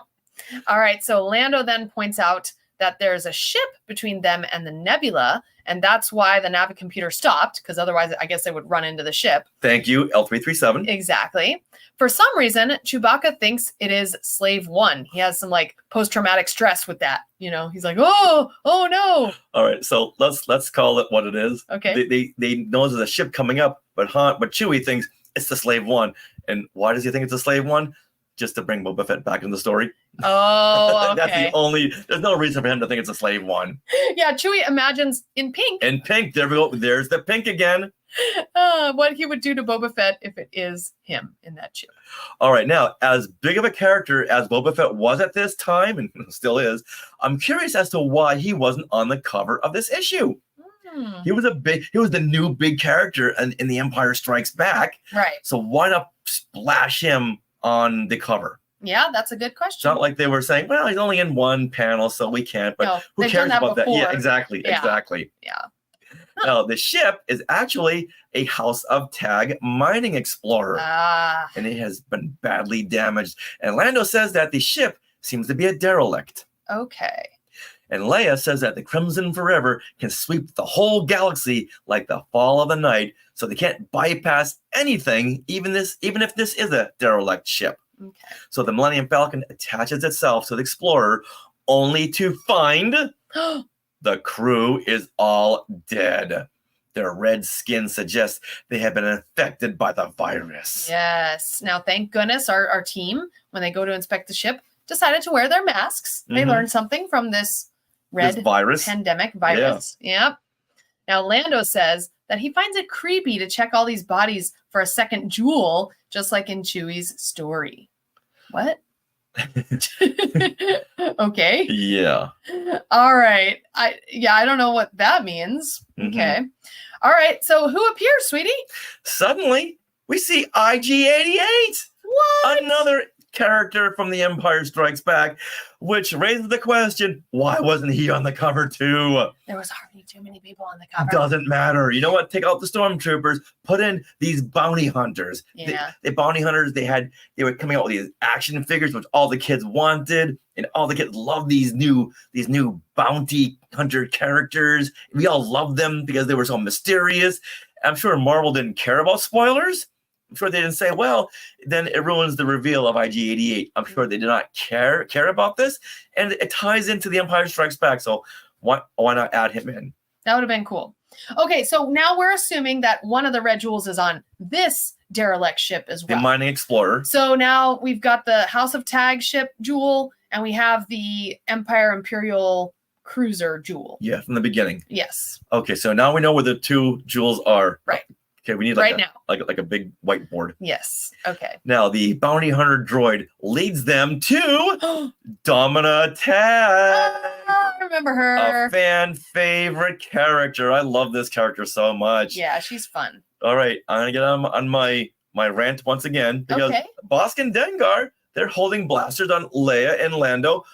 All right, so Lando then points out that there's a ship between them and the nebula, and that's why the Navicomputer stopped, because otherwise I guess they would run into the ship. Thank you, L337. Exactly. For some reason, Chewbacca thinks it is Slave One. He has some like post-traumatic stress with that. You know, he's like, oh no. All right, so let's call it what it is. Okay. They know there's a ship coming up, but Chewie thinks it's the Slave One. And why does he think it's a Slave One? Just to bring Boba Fett back in the story. Oh, okay. That's the only. There's no reason for him to think it's a Slave One. Yeah, Chewie imagines in pink. In pink, there we go. There's the pink again. What he would do to Boba Fett if it is him in that ship. All right, now, as big of a character as Boba Fett was at this time, and still is, I'm curious as to why he wasn't on the cover of this issue. He was the new big character in The Empire Strikes Back. Right. So why not splash him on the cover? Yeah, that's a good It's question. not like they were saying, well, he's only in one panel, so we can't. But No, who they've cares done that about that? Yeah, before. exactly. Yeah. Exactly. Yeah. Now, the ship is actually a House of Tag mining explorer. Ah, And it has been badly damaged. And Lando says that the ship seems to be a derelict. okay. And Leia says that the Crimson Forever can sweep the whole galaxy like the fall of the night, so they can't bypass anything, even if this is a derelict ship. Okay. So the Millennium Falcon attaches itself to the Explorer, only to find the crew is all dead. Their red skin suggests they have been infected by the virus. Yes. Now, thank goodness our team, when they go to inspect the ship, decided to wear their masks. They Mhm. learned something from this red This virus. pandemic virus. Yep. Now, Lando says that he finds it creepy to check all these bodies for a second jewel, just like in Chewie's story. What? Okay. Yeah. All right. I don't know what that means. Mhm. Okay. All right. So who appears, sweetie? Suddenly, we see IG-88. What? Another character from The Empire Strikes Back, which raises the question, why wasn't he on the cover too? There was already too many people on the cover. Doesn't matter. You know what? Take out the stormtroopers, put in these bounty hunters. Yeah. The bounty hunters, they were coming out with these action figures, which all the kids wanted, and all the kids love these new bounty hunter characters. We all loved them because they were so mysterious. I'm sure Marvel didn't care about spoilers. I'm sure they didn't say, well, then it ruins the reveal of IG-88. I'm sure they did not care about this. And it ties into The Empire Strikes Back. So why not add him in? That would have been cool. Okay, so now we're assuming that one of the red jewels is on this derelict ship as The well. Mining Explorer. So now we've got the House of Tag ship jewel, and we have the Empire Imperial cruiser jewel. Yeah, from the beginning. Yes, Okay, so now we know where the two jewels are. Right. Okay, we need right now. like a big whiteboard. Yes. Okay. Now the bounty hunter droid leads them to Domina Tag. I remember her. A fan favorite character. I love this character so much. Yeah, she's fun. All right, I'm gonna get on my rant once again because Okay. Bosk and Dengar, they're holding blasters on Leia and Lando.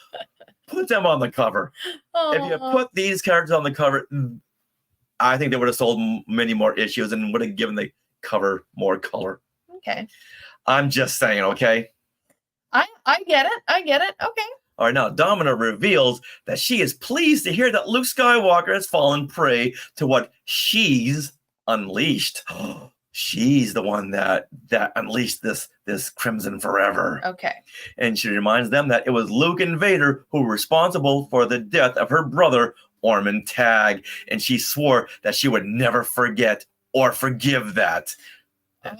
Put them on the cover. If you Aw. put these characters on the cover, I think they would have sold many more issues and would have given the cover more color. Okay. I'm just saying, okay? I get it. I get it. Okay. All right, now Domina reveals that she is pleased to hear that Luke Skywalker has fallen prey to what she's unleashed. She's the one that unleashed this Crimson Forever. Okay. And she reminds them that it was Luke and Vader who were responsible for the death of her brother, Orman Tag. And she swore that she would never forget or forgive that.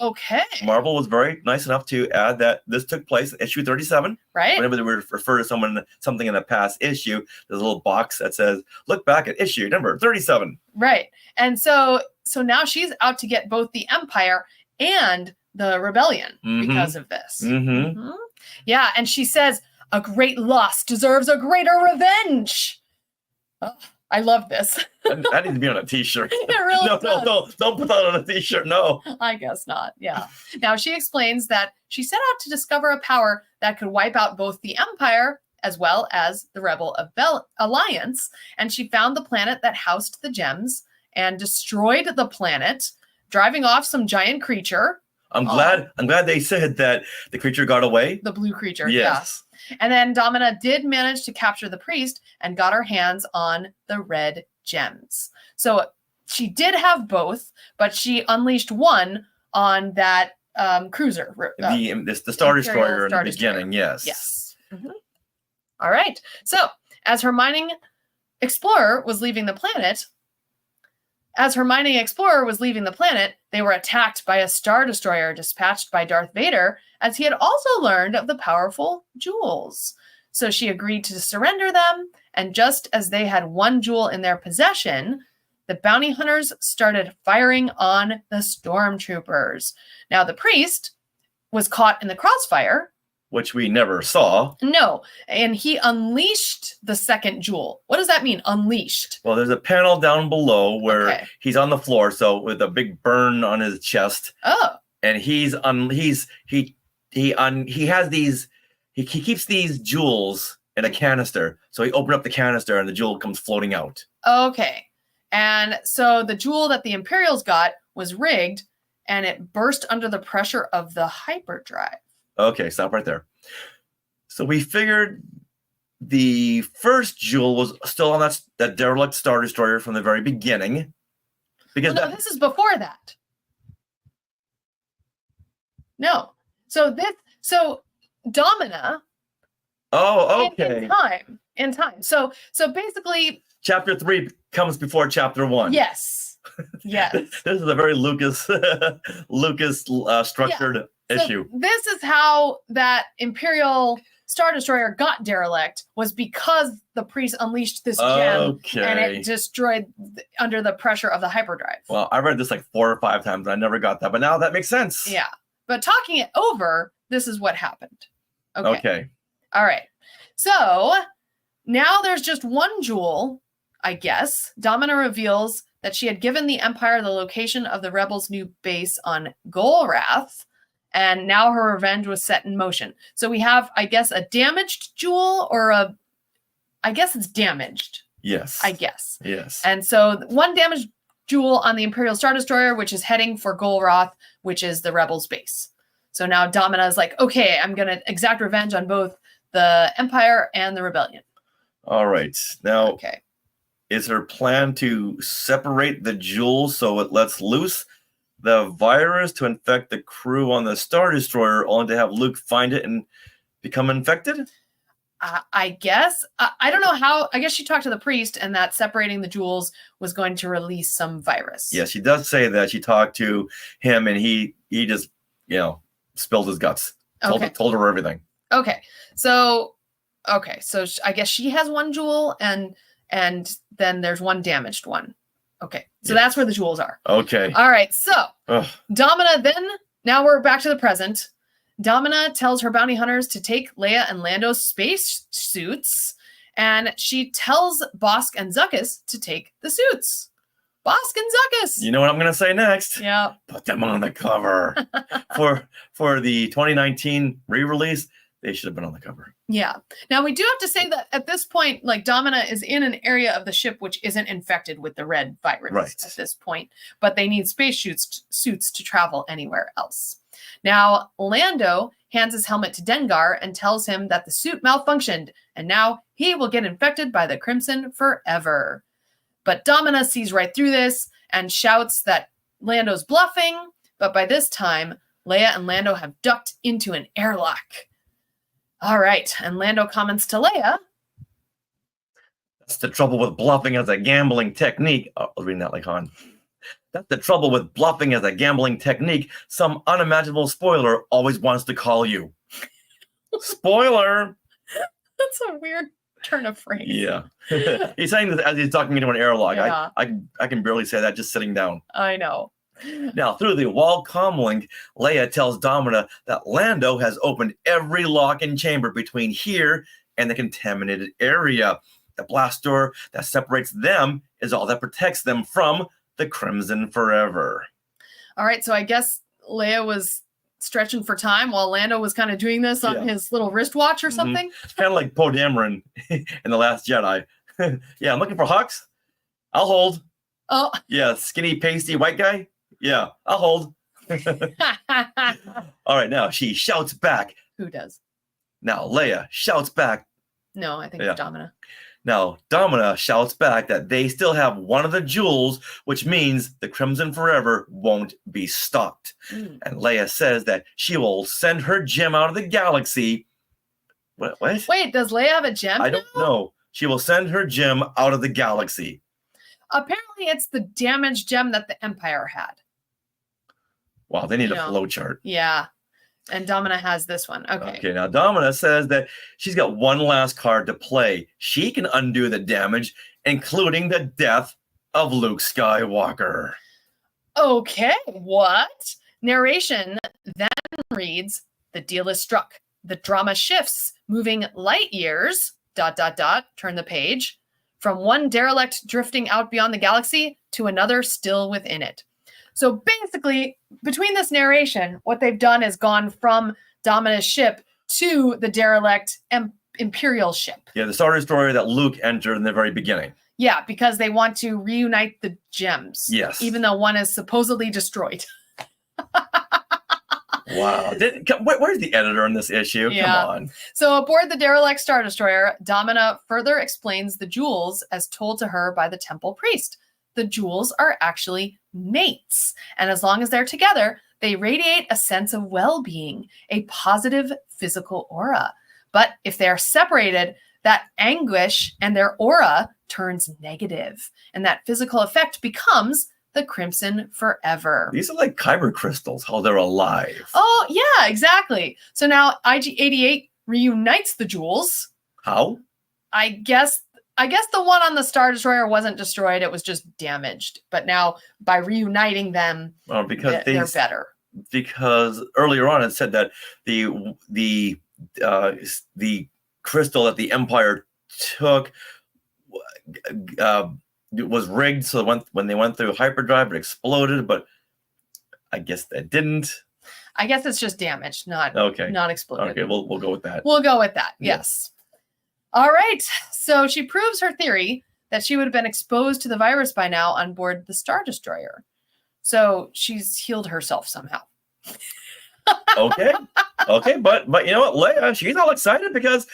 Okay. Marvel was very nice enough to add that this took place in issue 37. Right. Whenever they refer to something in a past issue, there's a little box that says, look back at issue number 37. Right. And so now she's out to get both the Empire and the Rebellion because of this. Mm-hmm. Mhm. Yeah. And she says, a great loss deserves a greater revenge. Oh, I love this. That needs to be on a t-shirt. It really No, does. don't put that on a t-shirt. No. I guess not. Yeah. Now she explains that she set out to discover a power that could wipe out both the Empire as well as the Rebel Alliance. And she found the planet that housed the gems and destroyed the planet, driving off some giant creature. I'm glad they said that the creature got away. The blue creature. Yes. Yeah. And then Domina did manage to capture the priest and got her hands on the red gems. So she did have both, but she unleashed one on that cruiser. The Star Destroyer in Star the beginning, yes. Yes. All right. So as her mining explorer was leaving the planet, they were attacked by a Star Destroyer dispatched by Darth Vader, as he had also learned of the powerful jewels. So she agreed to surrender them, and just as they had one jewel in their possession, the bounty hunters started firing on the stormtroopers. Now, the priest was caught in the crossfire. Which we never saw. No, and he unleashed the second jewel. What does that mean, unleashed? Well, there's a panel down below where Okay. he's on the floor, so with a big burn on his chest, Oh, and he keeps these jewels in a canister. So he opened up the canister, and the jewel comes floating out. okay. And so the jewel that the Imperials got was rigged, and it burst under the pressure of the hyperdrive. Okay, stop right there. So we figured the first jewel was still on that derelict Star Destroyer from the very beginning. Because Well, no, this is before that. No. So Domina oh, in okay. time. So basically, Chapter 3 comes before Chapter 1. yes. Yes. This is a very Lucas structured issue. So this is how that Imperial Star Destroyer got derelict, was because the priest unleashed this gem and it destroyed under the pressure of the hyperdrive. Well, I read this like 4 or 5 times and I never got that, but now that makes sense. Yeah. But talking it over, this is what happened. Okay. All right. So now there's just one jewel, I guess. Domina reveals that she had given the Empire the location of the rebels' new base on Golrath, and now her revenge was set in motion. So we have, I guess, a damaged jewel, or I guess it's damaged. Yes. I guess. Yes. And so one damaged jewel on the Imperial Star Destroyer, which is heading for Golrath, which is the rebels' base. So now Domina is like, okay, I'm going to exact revenge on both the Empire and the Rebellion. All right. Now, Okay. is her plan to separate the jewels so it lets loose the virus to infect the crew on the Star Destroyer, only to have Luke find it and become infected? I guess. I don't know how. I guess she talked to the priest, and that separating the jewels was going to release some virus. Yes, she does say that. She talked to him, and he just, spilled his guts. Told her everything. Okay. So I guess she has one jewel, and then there's one damaged one. Okay. So that's where the jewels are. Okay. All right. So Ugh. Domina now we're back to the present. Domina tells her bounty hunters to take Leia and Lando's space suits, and she tells Bosk and Zuckuss to take the suits. Bosk and Zuckuss. You know what I'm going to say next? Yeah. Put them on the cover. For the 2019 re-release, they should have been on the cover. Yeah. Now we do have to say that at this point, like, Domina is in an area of the ship which isn't infected with the red virus at this point, but they need space suits to travel anywhere else. Now, Lando hands his helmet to Dengar and tells him that the suit malfunctioned, and now he will get infected by the Crimson forever. But Domina sees right through this and shouts that Lando's bluffing, but by this time, Leia and Lando have ducked into an airlock. All right, and Lando comments to Leia. That's the trouble with bluffing as a gambling technique. Oh, I'll read that like Han. That's the trouble with bluffing as a gambling technique. Some unimaginable spoiler always wants to call you. Spoiler! That's a weird turn of phrase. Yeah. He's saying this as he's talking into an airlock. Yeah. I can barely say that just sitting down. I know. Now, through the wall comlink, Leia tells Domina that Lando has opened every lock and chamber between here and the contaminated area. The blast door that separates them is all that protects them from the Crimson forever. All right, so I guess Leia was stretching for time while Lando was kind of doing this on his little wristwatch or something. It's kind of like Poe Dameron in The Last Jedi. Yeah, I'm looking for Hux. I'll hold. Oh. Yeah, skinny, pasty, white guy. Yeah, I'll hold. All right, now she shouts back. Who does? Now Leia shouts back. No, I think Yeah. it's Domina. Now Domina shouts back that they still have one of the jewels, which means the Crimson Forever won't be stopped. Mm. And Leia says that she will send her gem out of the galaxy. What? Wait, does Leia have a gem? I don't know. She will send her gem out of the galaxy. Apparently, it's the damaged gem that the Empire had. Wow, they need You a know. flow chart. Yeah. And Domina has this one. Okay. Okay, now Domina says that she's got one last card to play. She can undo the damage, including the death of Luke Skywalker. Okay. What? Narration then reads, the deal is struck. The drama shifts, moving light years, ... turn the page, from one derelict drifting out beyond the galaxy to another still within it. So basically, between this narration, what they've done is gone from Domina's ship to the derelict Imperial ship. Yeah, the Star Destroyer that Luke entered in the very beginning. Yeah, because they want to reunite the gems. Yes. Even though one is supposedly destroyed. Wow. Where's the editor in this issue? Yeah. Come on. So aboard the derelict Star Destroyer, Domina further explains the jewels as told to her by the temple priest. The jewels are actually mates, and as long as they're together, they radiate a sense of well-being, a positive physical aura. But if they are separated, that anguish and their aura turns negative, and that physical effect becomes the Crimson Forever. These are like kyber crystals, how they're alive. Oh, yeah, exactly. So now IG-88 reunites the jewels. How? I guess the one on the Star Destroyer wasn't destroyed, it was just damaged. But now by reuniting them, Well, because they're better. Because earlier on it said that the crystal that the Empire took was rigged, so when they went through hyperdrive, it exploded. But I guess that didn't. I guess it's just damaged, not exploded. Okay, we'll go with that. We'll go with that. Yeah. Yes. All right. So she proves her theory that she would have been exposed to the virus by now on board the Star Destroyer. So she's healed herself somehow. Okay, but you know what, Leia, she's all excited because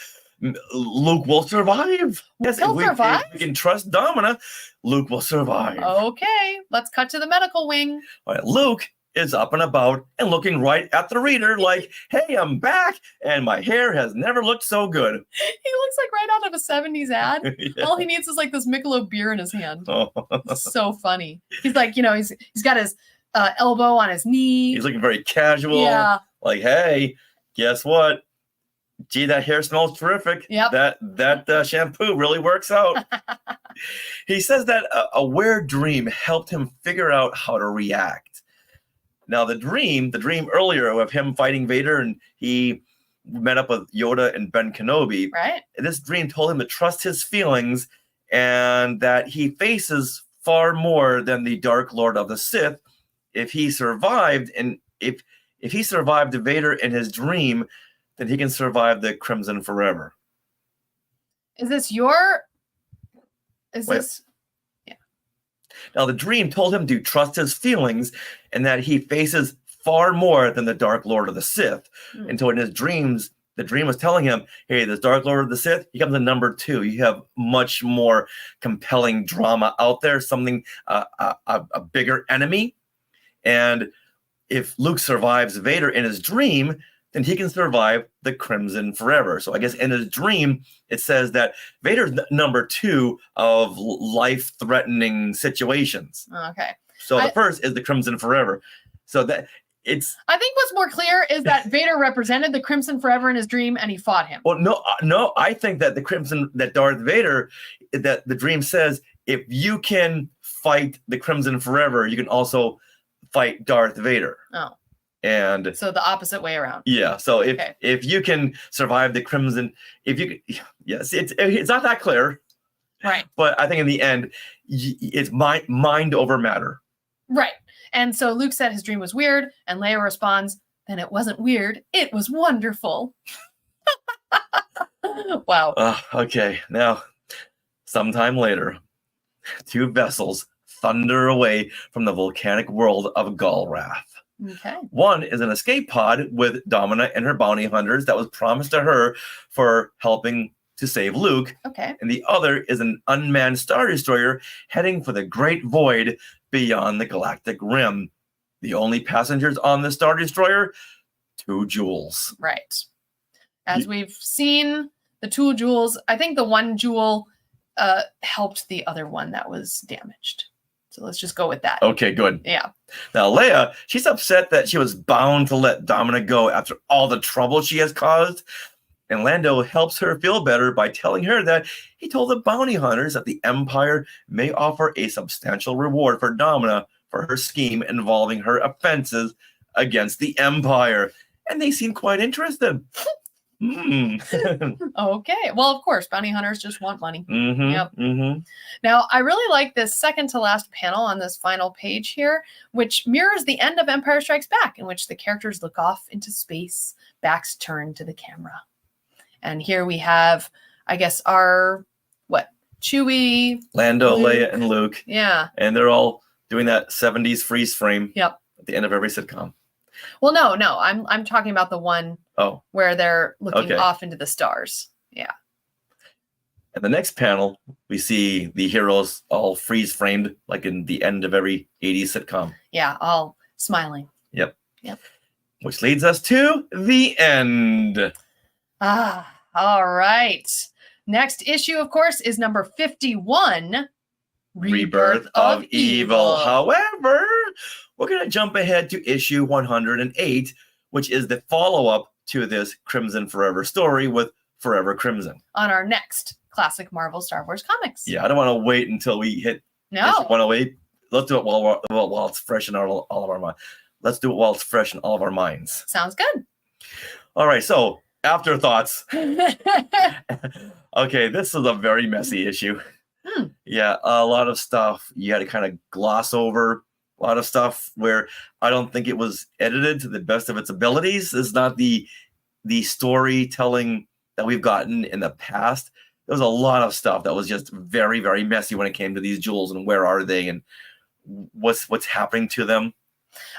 Luke will survive. Yes, He'll survive? if we can trust Domina, Luke will survive. Okay. Let's cut to the medical wing. All right, Luke is up and about and looking right at the reader like, hey, I'm back, and my hair has never looked so good. He looks like right out of a 70s ad. Yeah. All he needs is like this Michelob beer in his hand. Oh. It's so funny. He's like, he's got his elbow on his knee. He's looking very casual. Yeah. Like, hey, guess what? Gee, that hair smells terrific. Yep. That shampoo really works out. He says that a weird dream helped him figure out how to react. Now, the dream earlier of him fighting Vader, and he met up with Yoda and Ben Kenobi. Right. This dream told him to trust his feelings and that he faces far more than the Dark Lord of the Sith. If he survived, and if he survived Vader in his dream, then he can survive the Crimson Forever. Is this? Yeah. Now, the dream told him to trust his feelings and that he faces far more than the Dark Lord of the Sith. Mm. And so in his dreams, the dream was telling him, hey, this Dark Lord of the Sith, he comes in number 2. You have much more compelling drama out there, something, a bigger enemy. And if Luke survives Vader in his dream, then he can survive the Crimson Forever. So I guess in his dream, it says that Vader's number 2 of life-threatening situations. Okay. So the first is the Crimson Forever. So that it's... I think what's more clear is that Vader represented the Crimson Forever in his dream and he fought him. Well, no, I think that that Darth Vader, that the dream says, if you can fight the Crimson Forever, you can also fight Darth Vader. Oh. And so the opposite way around. Yeah. So if you can survive the Crimson, yes, it's not that clear. Right. But I think in the end, it's mind over matter. Right. And so Luke said his dream was weird, and Leia responds, then it wasn't weird, it was wonderful. Wow. Okay. Now, sometime later, 2 vessels thunder away from the volcanic world of Galrath. Okay. One is an escape pod with Domina and her bounty hunters that was promised to her for helping to save Luke. Okay. And the other is an unmanned Star Destroyer heading for the Great Void beyond the galactic rim. The only passengers on the Star Destroyer, 2 jewels. Right. As we've seen, the 2 jewels, I think the 1 jewel helped the other one that was damaged. So let's just go with that. Okay, good. Yeah. Now, Leia, she's upset that she was bound to let Domina go after all the trouble she has caused. And Lando helps her feel better by telling her that he told the bounty hunters that the Empire may offer a substantial reward for Domina for her scheme involving her offenses against the Empire. And they seem quite interested. Okay. Well, of course, bounty hunters just want money. Yep. Mm-hmm. Now, I really like this second to last panel on this final page here, which mirrors the end of Empire Strikes Back, in which the characters look off into space, backs turned to the camera. And here we have, I guess, our, Chewie, Lando, Luke. Leia, and Luke. Yeah. And they're all doing that 70s freeze frame Yep. at the end of every sitcom. Well, no, I'm talking about the one Oh. where they're looking Okay. off into the stars. Yeah. In the next panel, we see the heroes all freeze framed like in the end of every 80s sitcom. Yeah, all smiling. Which leads us to the end. All right. Next issue, of course, is number 51, Rebirth of Evil. However, we're going to jump ahead to issue 108, which is the follow-up to this Crimson Forever story with Forever Crimson. On our next classic Marvel Star Wars comics. Yeah, I don't want to wait until we hit No. issue 108. Let's do it while it's fresh in all of our minds. Let's do it while it's fresh in all of our minds. Sounds good. All right, so afterthoughts. Okay, this is a very messy issue. Yeah, a lot of stuff you had to kind of gloss over. A lot of stuff where I don't think it was edited to the best of its abilities. It's not the storytelling that we've gotten in the past. There was a lot of stuff that was just very, very messy when it came to these jewels and where are they and what's happening to them.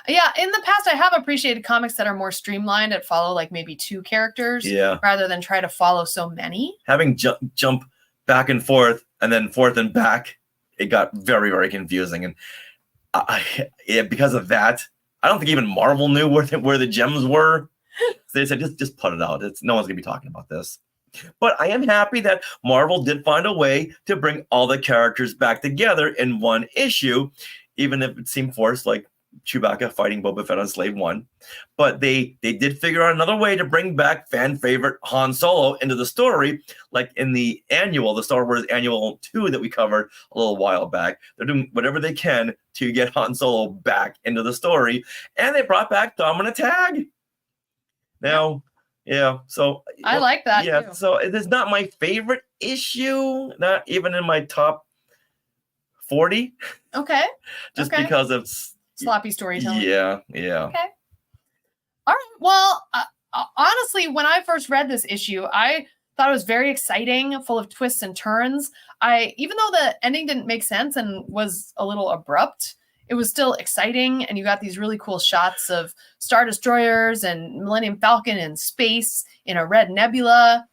Yeah, in the past, I have appreciated comics that are more streamlined, that follow like maybe 2 characters Yeah, rather than try to follow so many. having jump back and forth and then forth and back, it got very, very confusing. And because of that, I don't think even Marvel knew where the gems were. So they said, just put it out. No one's gonna be talking about this. But I am happy that Marvel did find a way to bring all the characters back together in one issue, even if it seemed forced, like Chewbacca fighting Boba Fett on Slave One. But they did figure out another way to bring back fan favorite Han Solo into the story, like in the Star Wars Annual 2 that we covered a little while back. They're doing whatever they can to get Han Solo back into the story, and they brought back Domina Tag. Now, yeah, so I like that yeah, too. so it is not my favorite issue, not even in my top 40, Okay. just Okay. because of Sloppy storytelling. yeah. Okay. All right. Well, honestly, when I first read this issue, I thought it was very exciting, full of twists and turns. Even though the ending didn't make sense and was a little abrupt, it was still exciting. And you got these really cool shots of Star Destroyers and Millennium Falcon in space in a red nebula.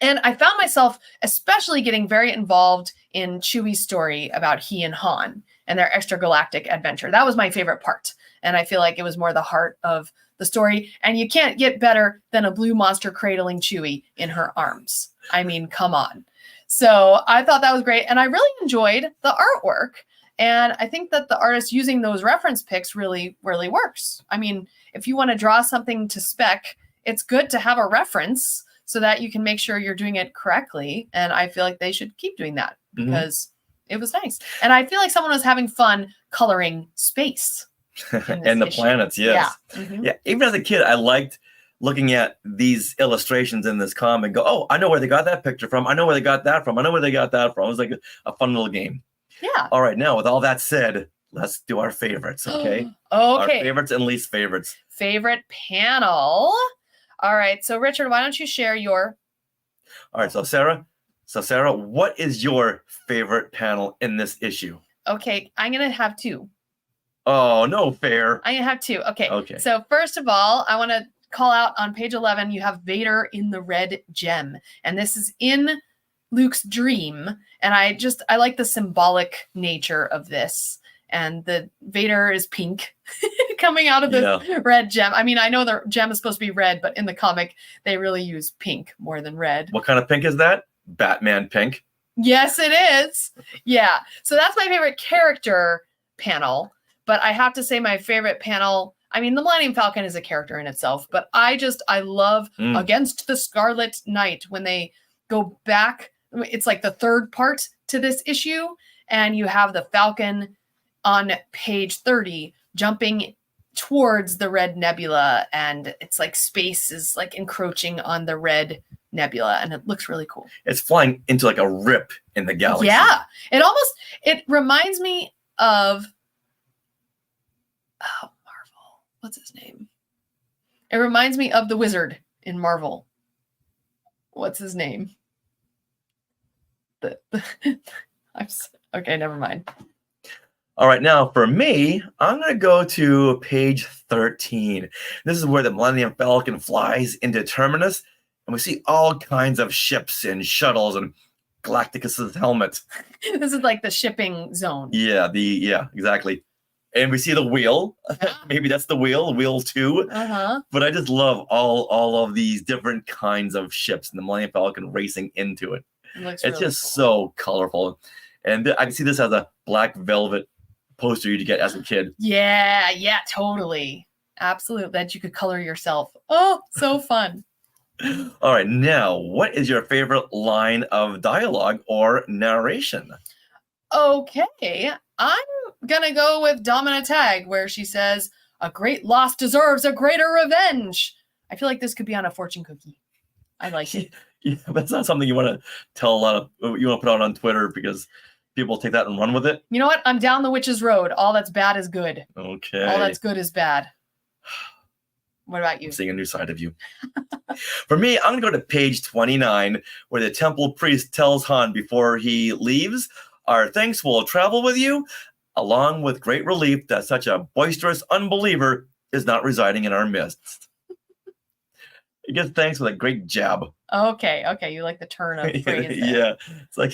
And I found myself especially getting very involved in Chewie's story about he and Han and their extragalactic adventure. That was my favorite part. And I feel like it was more the heart of the story. And you can't get better than a blue monster cradling Chewie in her arms. I mean, come on. So I thought that was great. And I really enjoyed the artwork. And I think that the artist using those reference pics really, really works. I mean, if you want to draw something to spec, it's good to have a reference so that you can make sure you're doing it correctly. And I feel like they should keep doing that because it was nice. And I feel like someone was having fun coloring space. And the issue. planets, yes. Yeah. Mhm. Yeah, even as a kid, I liked looking at these illustrations in this comic and go, oh, I know where they got that picture from. I know where they got that from. I know where they got that from. It was like a fun little game. Yeah. All right, now with all that said, let's do our favorites, okay? Our Okay. favorites and least favorites. Favorite panel. All right. So Richard, why don't you share your... All right, so Sarah, what is your favorite panel in this issue? Okay. I'm going to have 2. Oh, no fair. I have two. Okay. Okay. So first of all, I want to call out on page 11, you have Vader in the red gem. And this is in Luke's dream. And I like the symbolic nature of this. And the Vader is pink coming out of the red gem. I mean, I know the gem is supposed to be red, but in the comic, they really use pink more than red. What kind of pink is that? Batman pink. Yes, it is. Yeah. So that's my favorite character panel. But I have to say my favorite panel, I mean, the Millennium Falcon is a character in itself, but I love Against the Scarlet Knight when they go back. It's like the third part to this issue. And you have the Falcon on page 30 jumping towards the red nebula. And it's like space is like encroaching on the red nebula. And it looks really cool. It's flying into like a rip in the galaxy. Yeah. It reminds me of... Oh, Marvel. What's his name? It reminds me of the wizard in Marvel. What's his name? Okay, never mind. All right, now for me, I'm going to go to page 13. This is where the Millennium Falcon flies into Terminus, and we see all kinds of ships and shuttles and Galacticus's helmet. This is like the shipping zone. Yeah, exactly. And we see the wheel. Maybe that's the wheel 2. Uh-huh. But I just love all of these different kinds of ships and the Millennium Falcon racing into it. It's really just cool. So colorful. And I can see this as a black velvet poster you'd get as a kid. Yeah, totally. Absolutely. That you could color yourself. Oh, so fun. All right, now, what is your favorite line of dialogue or narration? Okay, I'm going to go with Domina Tag, where she says, "A great loss deserves a greater revenge." I feel like this could be on a fortune cookie. I like it. Yeah, but that's not something you want to tell a lot of, you want to put out on Twitter because people take that and run with it. You know what? I'm down the witch's road. All that's bad is good. Okay. All that's good is bad. What about you? I'm seeing a new side of you. For me, I'm going to go to page 29, where the temple priest tells Han before he leaves, "Our thanks will travel with you, along with great relief that such a boisterous unbeliever is not residing in our midst." He gets thanks with a great jab. Okay. You like the turn of phrase there. Yeah. It's like,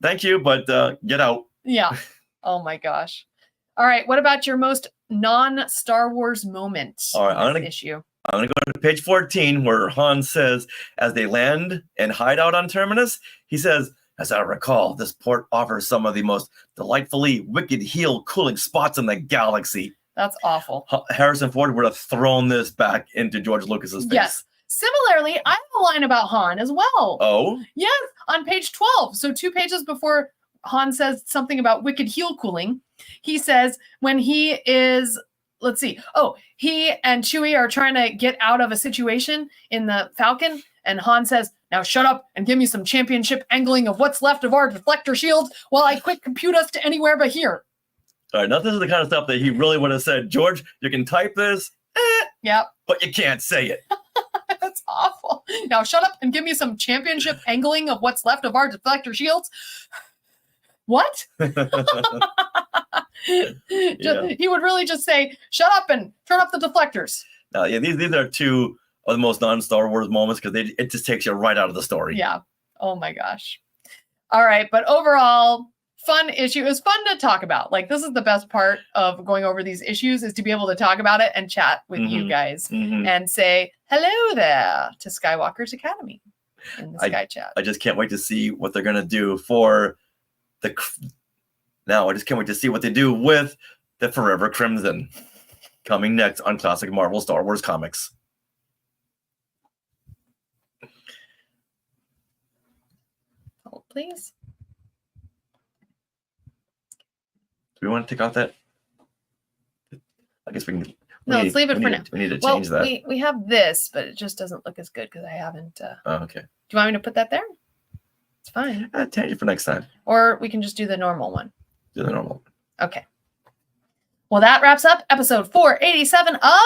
thank you, but get out. Yeah. Oh my gosh. All right. What about your most non-Star Wars moment All right, in this issue? I'm going to go to page 14, where Han says, as they land and hide out on Terminus, he says, "As I recall, this port offers some of the most delightfully wicked heel cooling spots in the galaxy." That's awful. Harrison Ford would have thrown this back into George Lucas's face. Yes. Similarly, I have a line about Han as well. Oh? Yes, on page 12. So 2 pages before Han says something about wicked heel cooling, he says when he is, let's see. Oh, he and Chewie are trying to get out of a situation in the Falcon. And Han says, "Now shut up and give me some championship angling of what's left of our deflector shields while I quick compute us to anywhere but here." All right, now this is the kind of stuff that he really would have said, "George, you can type this, Yep. but you can't say it." That's awful. "Now shut up and give me some championship angling of what's left of our deflector shields." What? He would really just say, "Shut up and turn up the deflectors." Yeah, these are two of the most non-Star Wars moments because it just takes you right out of the story. Yeah. Oh my gosh. All right, but overall, fun issue. It was fun to talk about. Like, this is the best part of going over these issues, is to be able to talk about it and chat with you guys and say hello there to Skywalker's Academy in the Sky Chat. I just can't wait to see what they're gonna do for I just can't wait to see what they do with the Forever Crimson coming next on Classic Marvel Star Wars Comics. Hold, please. Do we want to take out that? I guess we can. Let's leave it for now. We need to change that. We have this, but it just doesn't look as good because I haven't. Oh, okay. Do you want me to put that there? It's fine. Change it for next time. Or we can just do the normal one. Do the normal. Okay. Well, that wraps up episode 487 of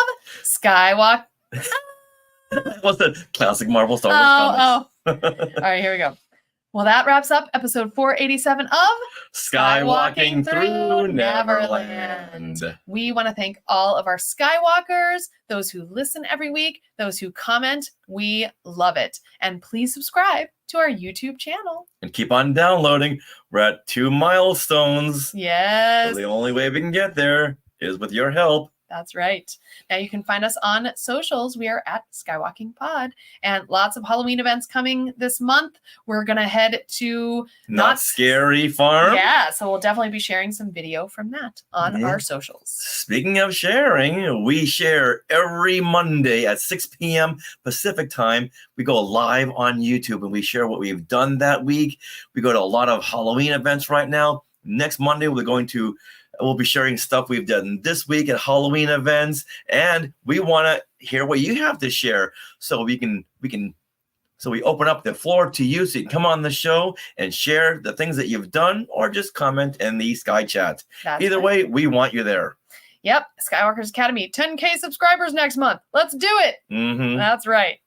Skywalker. What's the Classic Marvel Star Wars Comics? All right, here we go. Well, that wraps up episode 487 of Skywalking through Neverland. We want to thank all of our Skywalkers, those who listen every week, those who comment. We love it. And please subscribe to our YouTube channel. And keep on downloading. We're at 2 milestones. Yes, The only way we can get there is with your help. that's right. Now you can find us on socials. We are at Skywalking Pod, and lots of Halloween events coming this month. We're going to head to Not Scary Farm. Yeah, so we'll definitely be sharing some video from that on Yeah. our socials. Speaking of sharing, we share every Monday at 6 p.m. Pacific time. We go live on YouTube and we share what we've done that week. We go to a lot of Halloween events right now. Next Monday, we'll be sharing stuff we've done this week at Halloween events, and we want to hear what you have to share. So we open up the floor to you, so you can come on the show and share the things that you've done, or just comment in the Sky Chat. That's Either right. way, we want you there. Yep, Skywalkers Academy, 10K subscribers next month. Let's do it. Mm-hmm. That's right.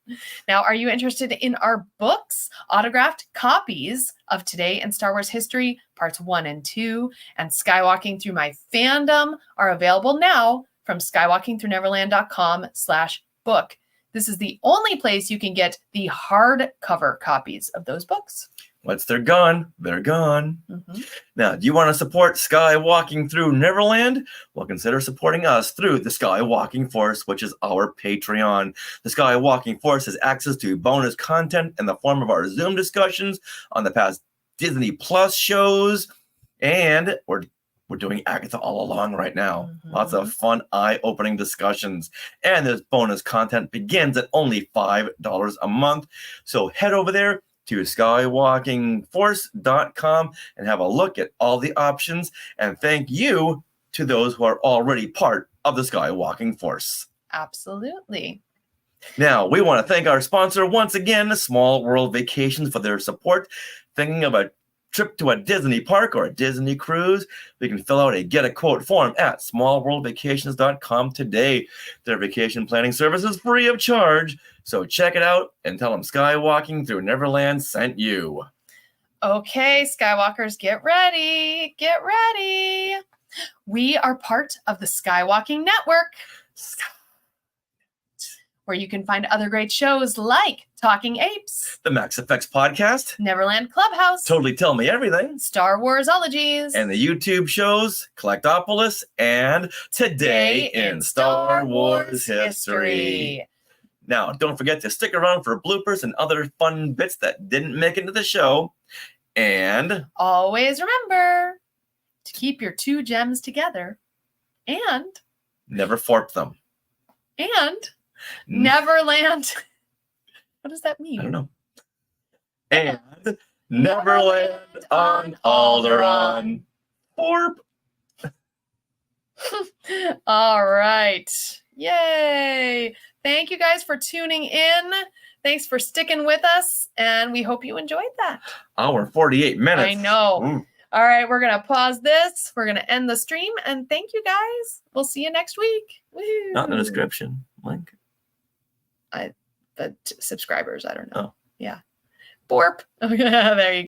Now, are you interested in our books? Autographed copies of Today in Star Wars History, Parts 1 and 2, and Skywalking Through My Fandom are available now from skywalkingthroughneverland.com/book. This is the only place you can get the hardcover copies of those books. Once they're gone, they're gone. Mhm. Now, do you want to support Skywalking Through Neverland? Well, consider supporting us through the Skywalking Force, which is our Patreon. The Skywalking Force has access to bonus content in the form of our Zoom discussions on the past Disney Plus shows, and we're doing Agatha All Along right now. Mhm. Lots of fun, eye-opening discussions. And this bonus content begins at only $5 a month. So head over there to skywalkingforce.com and have a look at all the options. And thank you to those who are already part of the Skywalking Force. Absolutely. Now, we want to thank our sponsor once again, Small World Vacations, for their support. Thinking of a trip to a Disney park or a Disney cruise, we can fill out a Get a Quote form at smallworldvacations.com today. Their vacation planning service is free of charge, so check it out and tell them Skywalking Through Neverland sent you. Okay, Skywalkers, get ready. Get ready. We are part of the Skywalking Network, where you can find other great shows like Talking Apes, The Max Effects Podcast, Neverland Clubhouse, Totally Tell Me Everything, Star Warsologies, and the YouTube shows Collectopolis and Today in Star Wars History. Now, don't forget to stick around for bloopers and other fun bits that didn't make it to the show. And Always remember to keep your two gems together and never forp them. Neverland. What does that I mean? don't know. And Neverland on Alderaan. Forp. All right. Yay. Thank you guys for tuning in. Thanks for sticking with us, and we hope you enjoyed that. Hour 48 minutes. I know. Ooh. All right, we're going to pause this. We're going to end the stream, and thank you guys. We'll see you next week. Woo-hoo. Not in the description. Link. The subscribers, I don't know. Oh. Yeah. Borp. Oh, yeah, there you go.